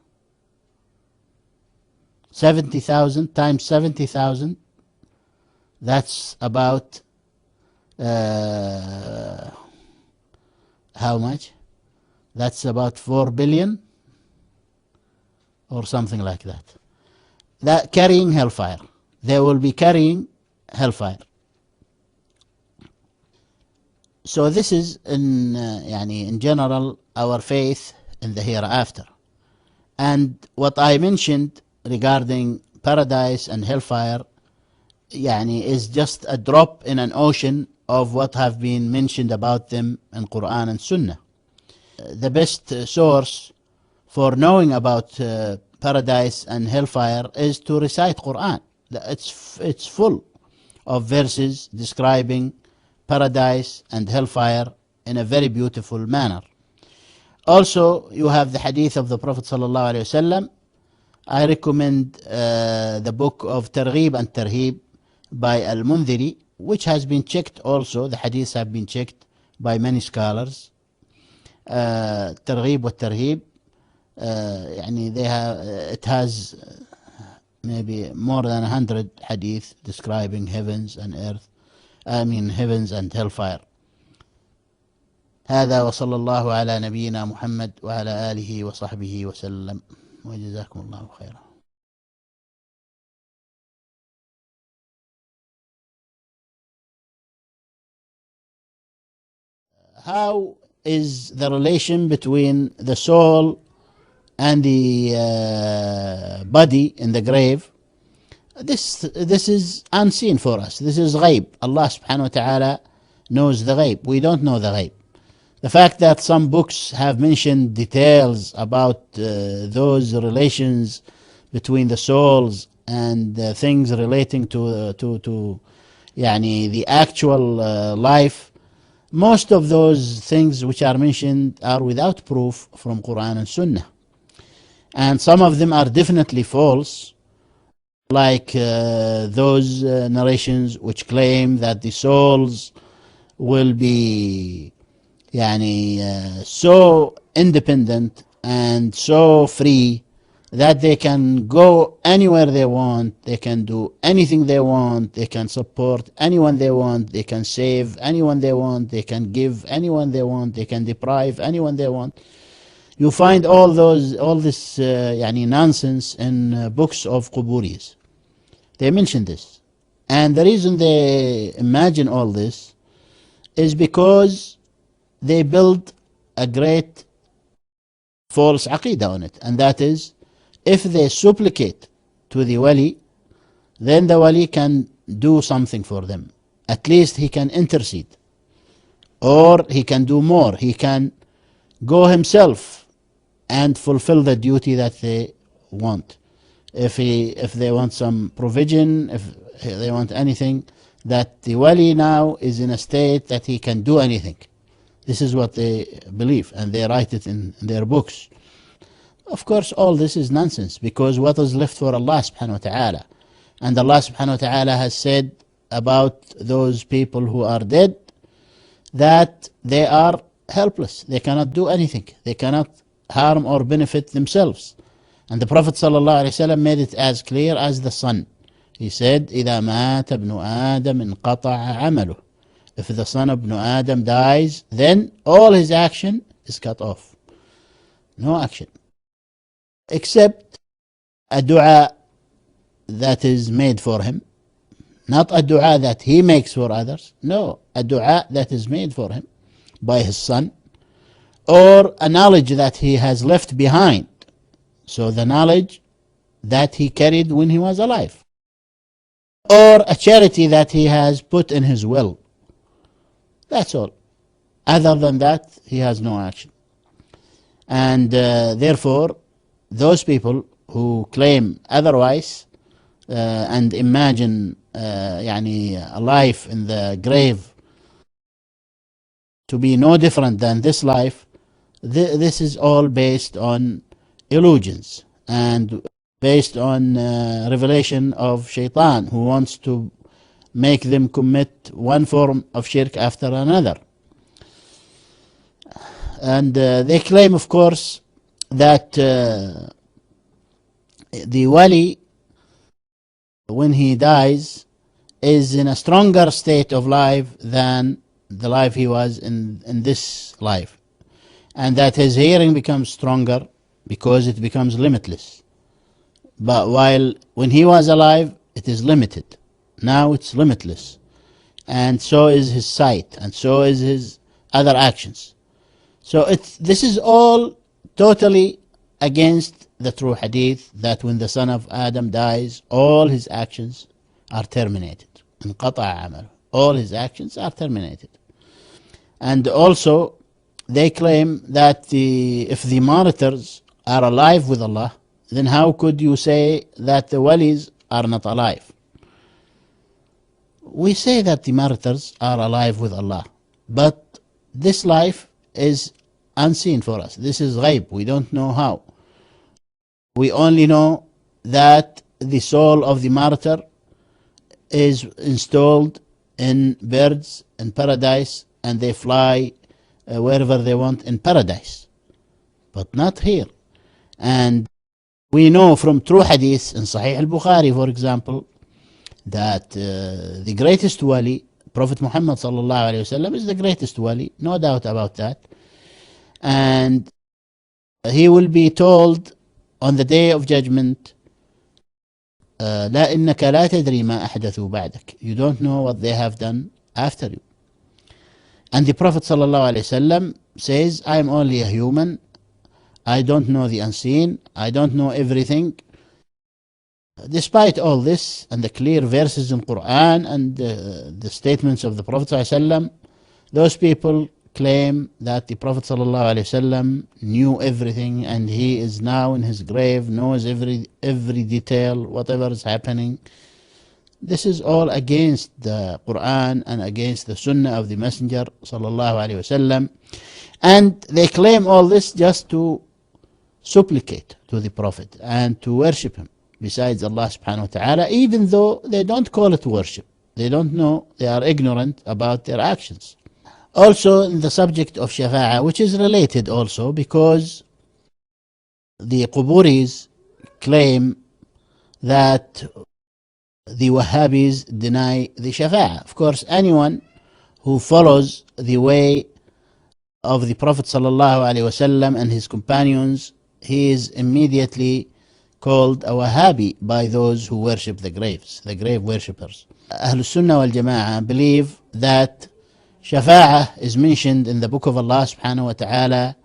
70,000 times 70,000, that's about how much? That's about 4 billion or something like that. That carrying hellfire. They will be carrying hellfire. So this is in general our faith in the hereafter. And what I mentioned regarding paradise and hellfire is just a drop in an ocean of what have been mentioned about them in Quran and Sunnah. The best source for knowing about paradise and hellfire is to recite Quran. It's full of verses describing paradise and hellfire in a very beautiful manner. Also, you have the hadith of the Prophet sallallahu alaihi wasallam. I recommend the book of Targhib and Tarhib by Al-Mundhiri, which has been checked also. The hadiths have been checked by many scholars. Targhib wa Tarhib, it has maybe more than 100 hadith describing heavens and earth. heavens and hellfire. هذا وصلى الله على نبينا محمد وعلى آله وصحبه وسلم وجزاكم الله خيرا. How is the relation between the soul and the body in the grave? This is unseen for us. This is ghaib. Allah subhanahu wa ta'ala knows the ghaib. We don't know the ghaib. The fact that some books have mentioned details about those relations between the souls and things relating to the actual life, most of those things which are mentioned are without proof from Quran and Sunnah. And some of them are definitely false, like those narrations which claim that the souls will be so independent and so free that they can go anywhere they want, they can do anything they want, they can support anyone they want, they can save anyone they want, they can give anyone they want, they can deprive anyone they want. You find all this nonsense in books of Quburis. They mention this. And the reason they imagine all this is because they build a great false aqidah on it. And that is, if they supplicate to the wali, then the wali can do something for them. At least he can intercede. Or he can do more. He can go himself and fulfill the duty that they want. If they want some provision, if they want anything, that the wali now is in a state that he can do anything. This is what they believe, and they write it in their books. Of course, all this is nonsense, because what is left for Allah subhanahu wa ta'ala? And Allah subhanahu wa ta'ala has said about those people who are dead that they are helpless. They cannot do anything. They cannot harm or benefit themselves. And the Prophet sallallahu alaihi wasallam made it as clear as the sun. He said, إِذَا مَاتَ ابْنُ آدَمٍ انْقَطَعَ عَمَلُهُ. If the son of Ibn Adam dies, then all his action is cut off. No action. Except a dua that is made for him. Not a dua that he makes for others. No, a dua that is made for him by his son. Or a knowledge that he has left behind. So the knowledge that he carried when he was alive. Or a charity that he has put in his will. That's all. Other than that, he has no action. And therefore, those people who claim otherwise and imagine a life in the grave to be no different than this life, this is all based on illusions and based on revelation of shaitan, who wants to make them commit one form of shirk after another. And they claim, of course, that the wali, when he dies, is in a stronger state of life than the life he was in this life, and that his hearing becomes stronger because it becomes limitless. But while when he was alive, it is limited. Now it's limitless. And so is his sight, and so is his other actions. So this is all totally against the true hadith that when the son of Adam dies, all his actions are terminated. انقطع عمله. All his actions are terminated. And also, they claim that if the martyrs are alive with Allah, then how could you say that the walis are not alive? We say that the martyrs are alive with Allah, but this life is unseen for us. This is ghaib. We don't know how. We only know that the soul of the martyr is installed in birds in paradise, and they fly wherever they want in paradise, but not here. And we know from true hadith in Sahih al-Bukhari, for example, that the greatest wali, Prophet Muhammad sallallahu alayhi wasallam, is the greatest wali, no doubt about that. And he will be told on the day of judgment, لا إنك لا تدري ما أحدثوا بعدك. You don't know what they have done after you. And the Prophet sallallahu alayhi wasallam says, I am only a human. I don't know the unseen. I don't know everything. Despite all this and the clear verses in Quran and the statements of the Prophet ﷺ, those people claim that the Prophet ﷺ knew everything, and he is now in his grave, knows every detail, whatever is happening. This is all against the Quran and against the Sunnah of the Messenger ﷺ. And they claim all this just to supplicate to the Prophet and to worship him besides Allah subhanahu wa ta'ala, even though they don't call it worship. They don't know, they are ignorant about their actions. Also, in the subject of shafa'ah, which is related also, because the Quburis claim that the Wahhabis deny the shafa'ah. Of course, anyone who follows the way of the Prophet sallallahu alaihi wasallam and his companions, he is immediately called a Wahhabi by those who worship the graves, the grave worshippers. Ahlul Sunnah wal Jama'ah believe that shafa'ah is mentioned in the book of Allah subhanahu wa ta'ala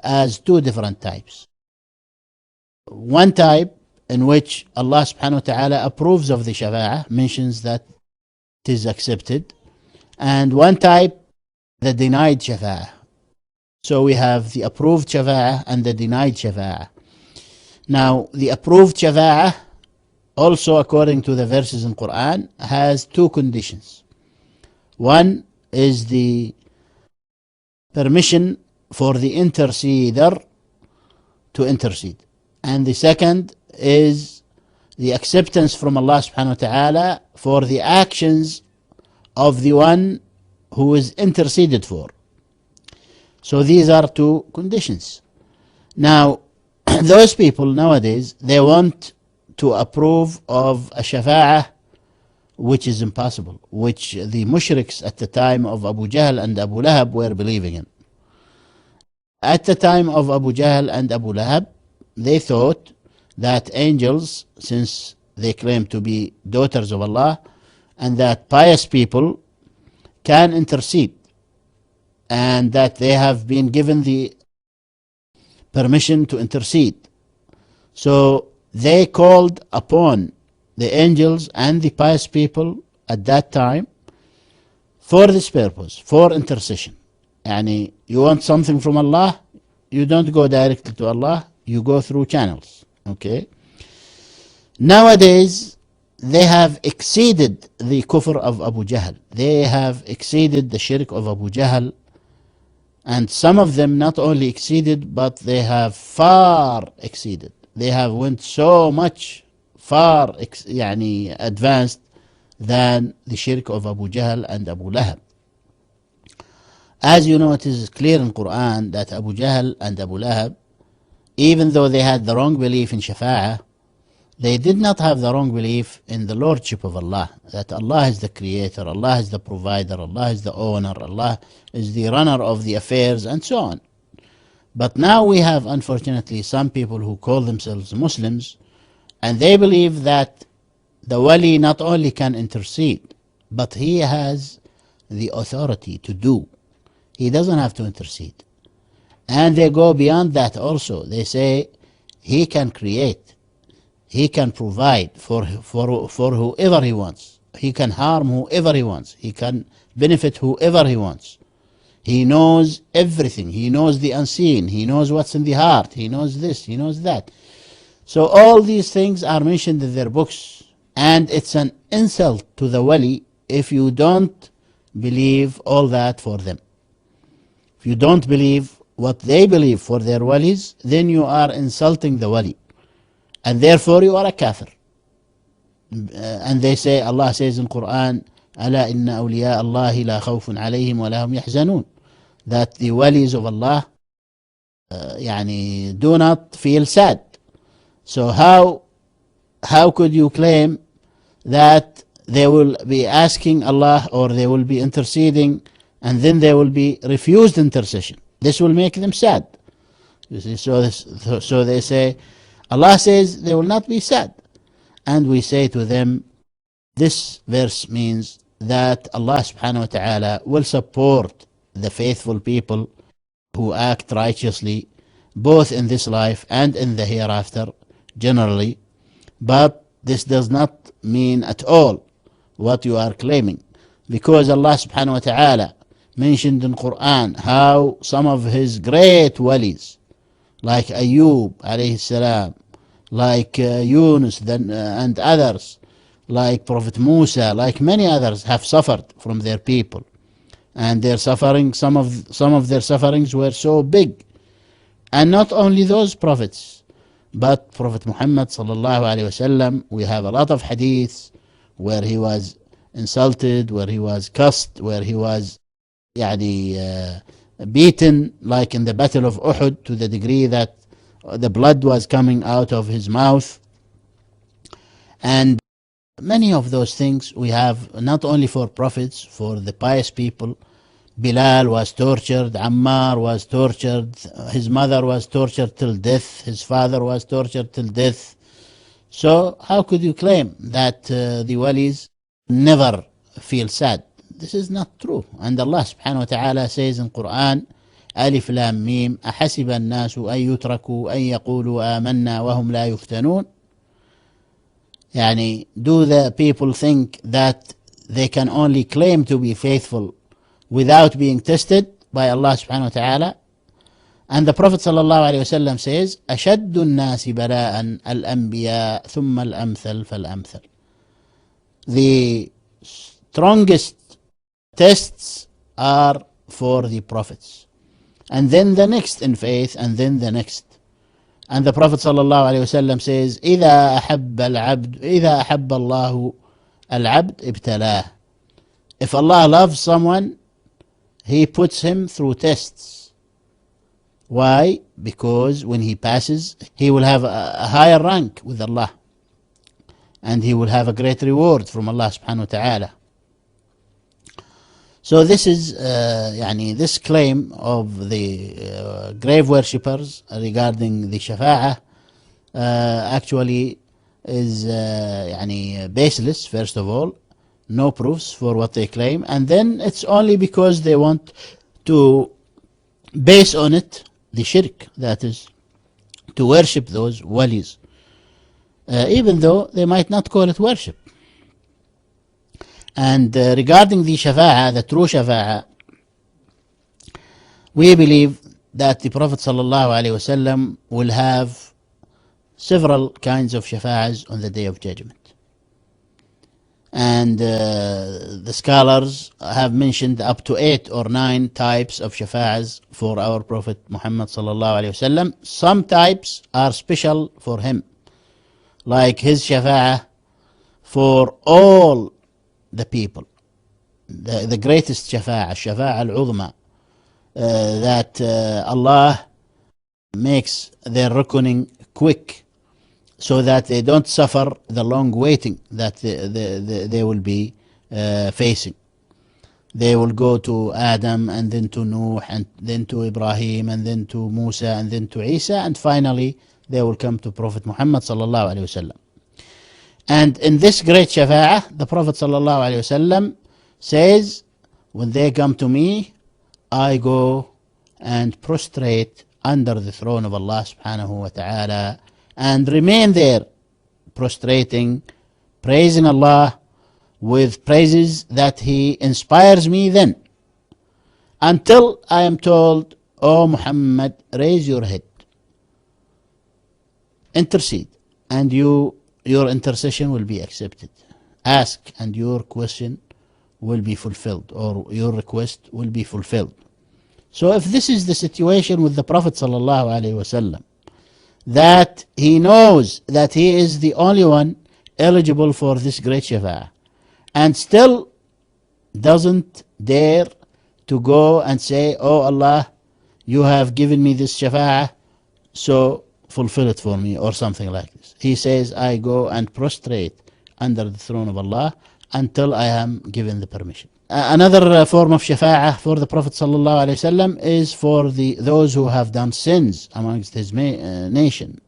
as two different types. One type in which Allah subhanahu wa ta'ala approves of the shafa'ah, mentions that it is accepted, and one type, the denied shafa'ah. So we have the approved shafa'ah and the denied shafa'ah. Now, the approved shafa'ah, also according to the verses in Quran, has two conditions. One is the permission for the interceder to intercede. And the second is the acceptance from Allah subhanahu wa ta'ala for the actions of the one who is interceded for. So these are two conditions. Now, those people nowadays, they want to approve of a shafa'ah which is impossible, which the mushriks at the time of Abu Jahl and Abu Lahab were believing in. At the time of Abu Jahl and Abu Lahab, they thought that angels, since they claim to be daughters of Allah, and that pious people can intercede, and that they have been given the permission to intercede. So they called upon the angels and the pious people at that time for this purpose, for intercession. Yani, you want something from Allah, you don't go directly to Allah, you go through channels. Okay? Nowadays, they have exceeded the kufr of Abu Jahl. They have exceeded the shirk of Abu Jahl. And some of them not only exceeded, but they have far exceeded. They have went so much far advanced than the shirk of Abu Jahl and Abu Lahab. As you know, it is clear in Quran that Abu Jahl and Abu Lahab, even though they had the wrong belief in Shafa'ah, they did not have the wrong belief in the Lordship of Allah, that Allah is the creator, Allah is the provider, Allah is the owner, Allah is the runner of the affairs, and so on. But now we have, unfortunately, some people who call themselves Muslims, and they believe that the wali not only can intercede, but he has the authority to do. He doesn't have to intercede. And they go beyond that also. They say he can create, he can provide for whoever he wants. He can harm whoever he wants. He can benefit whoever he wants. He knows everything. He knows the unseen. He knows what's in the heart. He knows this. He knows that. So all these things are mentioned in their books. And it's an insult to the wali if you don't believe all that for them. If you don't believe what they believe for their walis, then you are insulting the wali. And therefore you are a kafir. And they say, Allah says in Quran, أَلَا إِنَّ أَوْلِيَاءَ اللَّهِ لَا خَوْفٌ عَلَيْهِمْ وَلَا هُمْ يَحْزَنُونَ, that the walis of Allah do not feel sad. So how could you claim that they will be asking Allah, or they will be interceding, and then they will be refused intercession? This will make them sad. You see, so they say, Allah says they will not be sad. And we say to them, this verse means that Allah subhanahu wa ta'ala will support the faithful people who act righteously, both in this life and in the hereafter generally. But this does not mean at all what you are claiming, because Allah subhanahu wa ta'ala mentioned in Quran how some of his great walis, like Ayub alayhi salam, like Yunus and others, like Prophet Musa, like many others, have suffered from their people. And their suffering, some of their sufferings were so big. And not only those prophets, but Prophet Muhammad sallallahu alaihi wasallam, we have a lot of hadiths where he was insulted, where he was cussed, where he was beaten, like in the Battle of Uhud, to the degree that the blood was coming out of his mouth. And many of those things we have not only for prophets, for the pious people. Bilal was tortured, Ammar was tortured, his mother was tortured till death, his father was tortured till death. So how could you claim that the walis never feel sad? This is not true. And Allah subhanahu wa ta'ala says in Quran, Alif Lam Mim, أحسب الناس أن يتركوا أن يقولوا آمنا وهم لا يفتنون. Do the people think that they can only claim to be faithful without being tested by Allah subhanahu wa ta'ala? And the Prophet sallallahu alayhi wa sallam says, أشد الناس بلاء الأنبياء ثم الأمثل فالأمثل. The strongest tests are for the prophets, and then the next in faith, and then the next. And the Prophet sallallahu alayhi wa sallam says, إذا أحب الله العبد ابتلاه. If Allah loves someone, He puts him through tests. Why? Because when he passes, he will have a higher rank with Allah, and he will have a great reward from Allah subhanahu wa ta'ala. So this is this claim of the grave worshippers regarding the shafa'ah actually is baseless. First of all, no proofs for what they claim, and then it's only because they want to base on it the shirk, that is, to worship those walis, even though they might not call it worship. And regarding the shafa'ah, the true shafa'ah, we believe that the Prophet sallallahu alaihi wasallam will have several kinds of shafa'ahs on the Day of Judgment. And the scholars have mentioned up to 8 or 9 types of shafa'ahs for our Prophet Muhammad sallallahu alaihi wasallam. Some types are special for him, like his shafa'ah for all the people, the greatest shafa'ah, shafa'ah al-uzma, that Allah makes their reckoning quick so that they don't suffer the long waiting that they will be facing. They will go to Adam, and then to Nuh, and then to Ibrahim, and then to Musa, and then to Isa, and finally they will come to Prophet Muhammad sallallahu alaihi wasallam. And in this great shafa'ah, the Prophet sallallahu alaihi wasallam says, when they come to me, I go and prostrate under the throne of Allah subhanahu wa ta'ala and remain there prostrating, praising Allah with praises that He inspires me then, until I am told, O Muhammad, raise your head, intercede, and your intercession will be accepted. Ask, and your question will be fulfilled, or your request will be fulfilled. So if this is the situation with the Prophet sallallahu alaihi wasallam, that he knows that he is the only one eligible for this great shafa'ah, and still doesn't dare to go and say, oh Allah, you have given me this shafa'ah, so fulfill it for me, or something like this. He says, I go and prostrate under the throne of Allah until I am given the permission. Another form of shafa'ah for the Prophet sallallahu alaihi wasallam is for those who have done sins amongst his nation,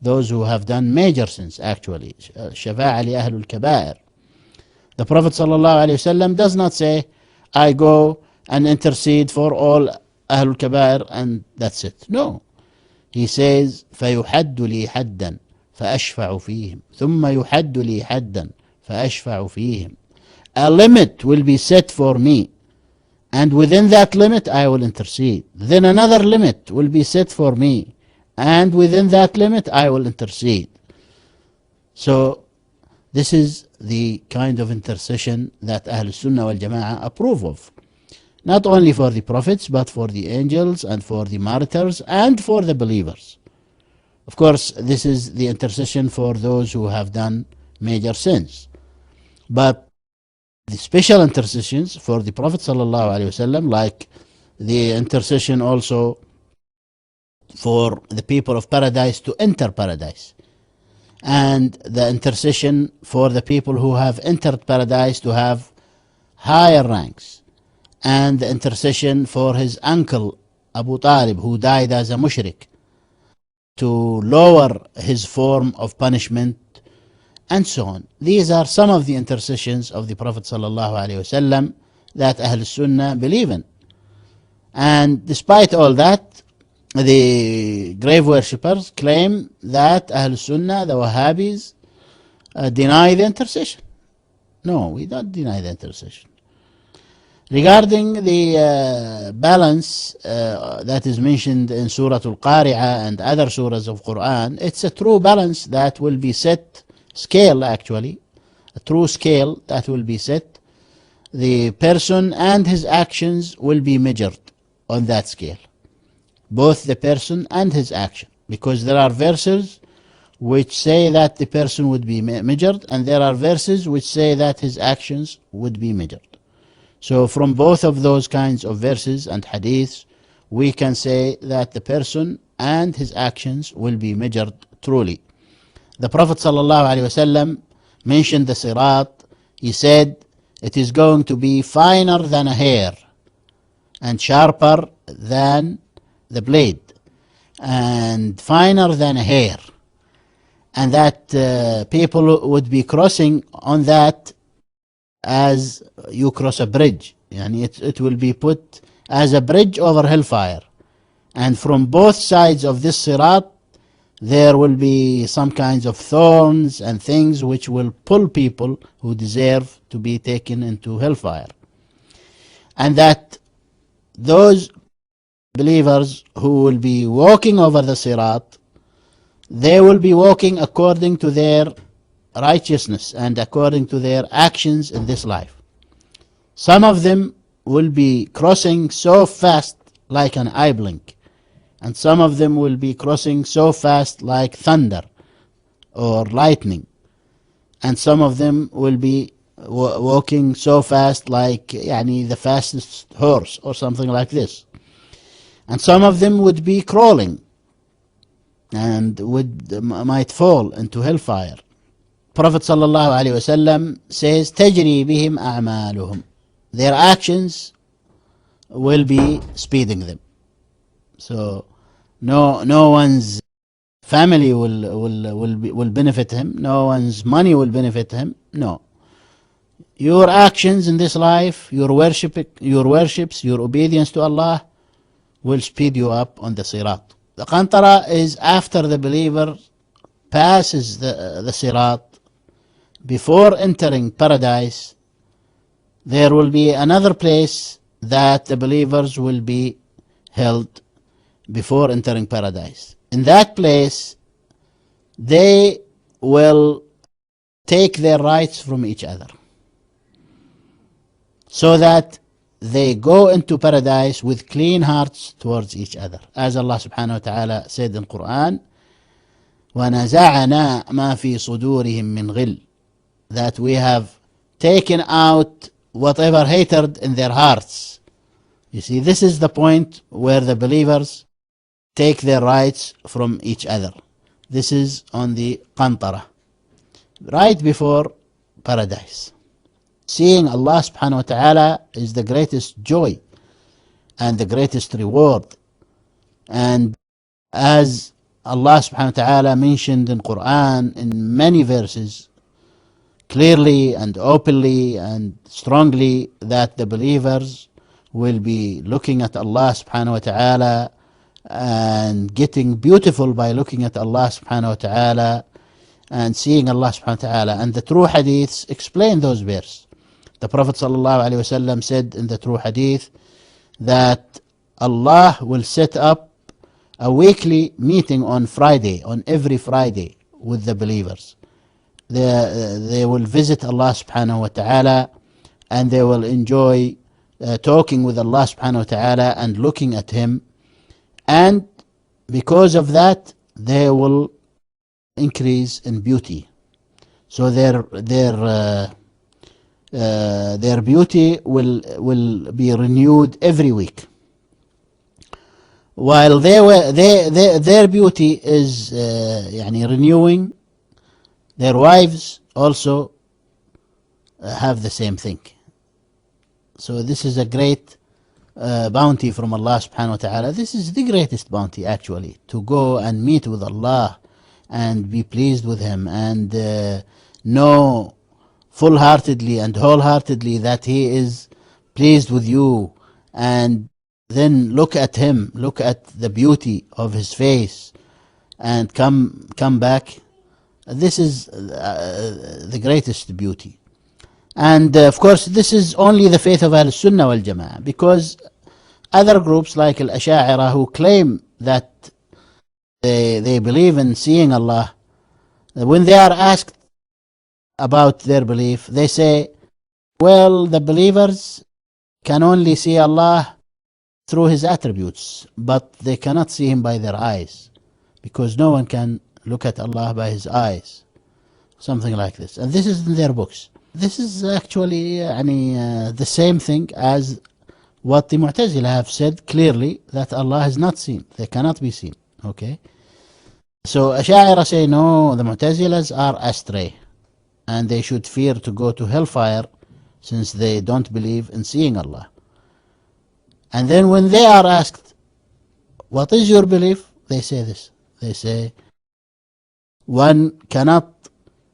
those who have done major sins actually. Shafa'ah li ahlul kabair. The Prophet sallallahu alaihi wasallam does not say, I go and intercede for all ahlul kabair and that's it. No. He says, فَيُحَدُّ لِي حَدًّا فَأَشْفَعُ فِيهِمْ ثُمَّ يُحَدُّ لِي حَدًّا فَأَشْفَعُ فِيهِمْ. A limit will be set for me, and within that limit I will intercede. Then another limit will be set for me, and within that limit I will intercede. So this is the kind of intercession that Ahlul Sunnah wal Jama'ah approve of. Not only for the prophets, but for the angels and for the martyrs and for the believers. Of course, this is the intercession for those who have done major sins. But the special intercessions for the Prophet sallallahu alaihi wasallam, like the intercession also for the people of paradise to enter paradise, and the intercession for the people who have entered paradise to have higher ranks, and the intercession for his uncle Abu Talib, who died as a mushrik, to lower his form of punishment, and so on. These are some of the intercessions of the Prophet sallallahu alaihi wasallam that Ahl Sunnah believe in. And despite all that, the grave worshippers claim that Ahl Sunnah, the Wahhabis, deny the intercession. No, we don't deny the intercession. Regarding the balance that is mentioned in Surah Al-Qari'ah and other surahs of Quran, it's a true balance that will be set, scale actually, a true scale that will be set. The person and his actions will be measured on that scale. Both the person and his action. Because there are verses which say that the person would be measured, and there are verses which say that his actions would be measured. So from both of those kinds of verses and hadiths, we can say that the person and his actions will be measured truly. The Prophet ﷺ mentioned the sirat. He said, it is going to be finer than a hair and sharper than the blade and finer than a hair, and that people would be crossing on that as you cross a bridge. It will be put as a bridge over hellfire, and from both sides of this sirat there will be some kinds of thorns and things which will pull people who deserve to be taken into hellfire. And that those believers who will be walking over the sirat, they will be walking according to their righteousness and according to their actions in this life. Some of them will be crossing so fast like an eye blink, and some of them will be crossing so fast like thunder or lightning, and some of them will be walking so fast like the fastest horse or something like this. And some of them would be crawling and might fall into hellfire. Prophet sallallahu alaihi wasallam says, "Tajri bihim a'maluhum." Their actions will be speeding them. So no one's family will benefit him. No one's money will benefit him. No. Your actions in this life, your worships, your obedience to Allah will speed you up on the sirat. The qantara is after the believer passes the sirat. Before entering paradise, there will be another place that the believers will be held before entering paradise. In that place, they will take their rights from each other, so that they go into paradise with clean hearts towards each other. As Allah subhanahu wa ta'ala said in Quran, وَنَزَعَنَا مَا فِي صُدُورِهِم مِّن غِلٍّ, that we have taken out whatever hatred in their hearts. You see, this is the point where the believers take their rights from each other. This is on the qantara, right before paradise. Seeing Allah subhanahu wa ta'ala is the greatest joy and the greatest reward. And as Allah subhanahu wa ta'ala mentioned in Quran in many verses, clearly and openly and strongly, that the believers will be looking at Allah subhanahu wa ta'ala and getting beautiful by looking at Allah subhanahu wa ta'ala and seeing Allah subhanahu wa ta'ala. And the true hadiths explain those verses. The Prophet sallallahu alaihi wasallam said in the true hadith that Allah will set up a weekly meeting on Friday, on every Friday, with the believers. They will visit Allah subhanahu wa ta'ala, and they will enjoy talking with Allah subhanahu wa ta'ala and looking at Him. And because of that, they will increase in beauty. So their beauty will be renewed every week. While their beauty is renewing, their wives also have the same thing. So this is a great bounty from Allah subhanahu wa ta'ala. This is the greatest bounty, actually, to go and meet with Allah and be pleased with Him and know full-heartedly and wholeheartedly that He is pleased with you, and then look at Him, look at the beauty of His face, and come back. This is the greatest beauty. And of course, this is only the faith of Ahl-Sunnah wal Jama'ah, because other groups like Al-Asha'ira, who claim that they believe in seeing Allah, when they are asked about their belief, they say, well, the believers can only see Allah through His attributes, but they cannot see Him by their eyes, because no one can look at Allah by his eyes. Something like this. And this is in their books. This is actually the same thing as what the Mu'tazila have said clearly, that Allah is not seen. They cannot be seen. Okay? So Asha'ira say, no, the Mu'tazilas are astray, and they should fear to go to hellfire, since they don't believe in seeing Allah. And then when they are asked, what is your belief? They say this. They say, one cannot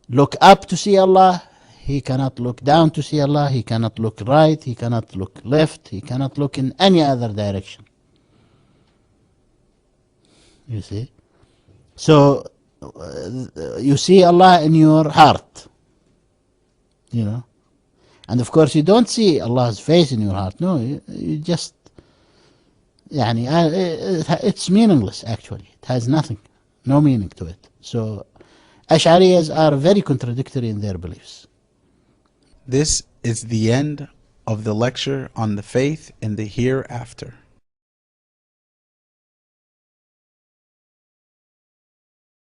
look up to see Allah, he cannot look down to see Allah, he cannot look right, he cannot look left, he cannot look in any other direction. You see? So, you see Allah in your heart, you know. And of course, you don't see Allah's face in your heart. No, you just, it's meaningless, actually. It has nothing, no meaning to it. So, Ash'ariyas are very contradictory in their beliefs. This is the end of the lecture on the faith in the hereafter.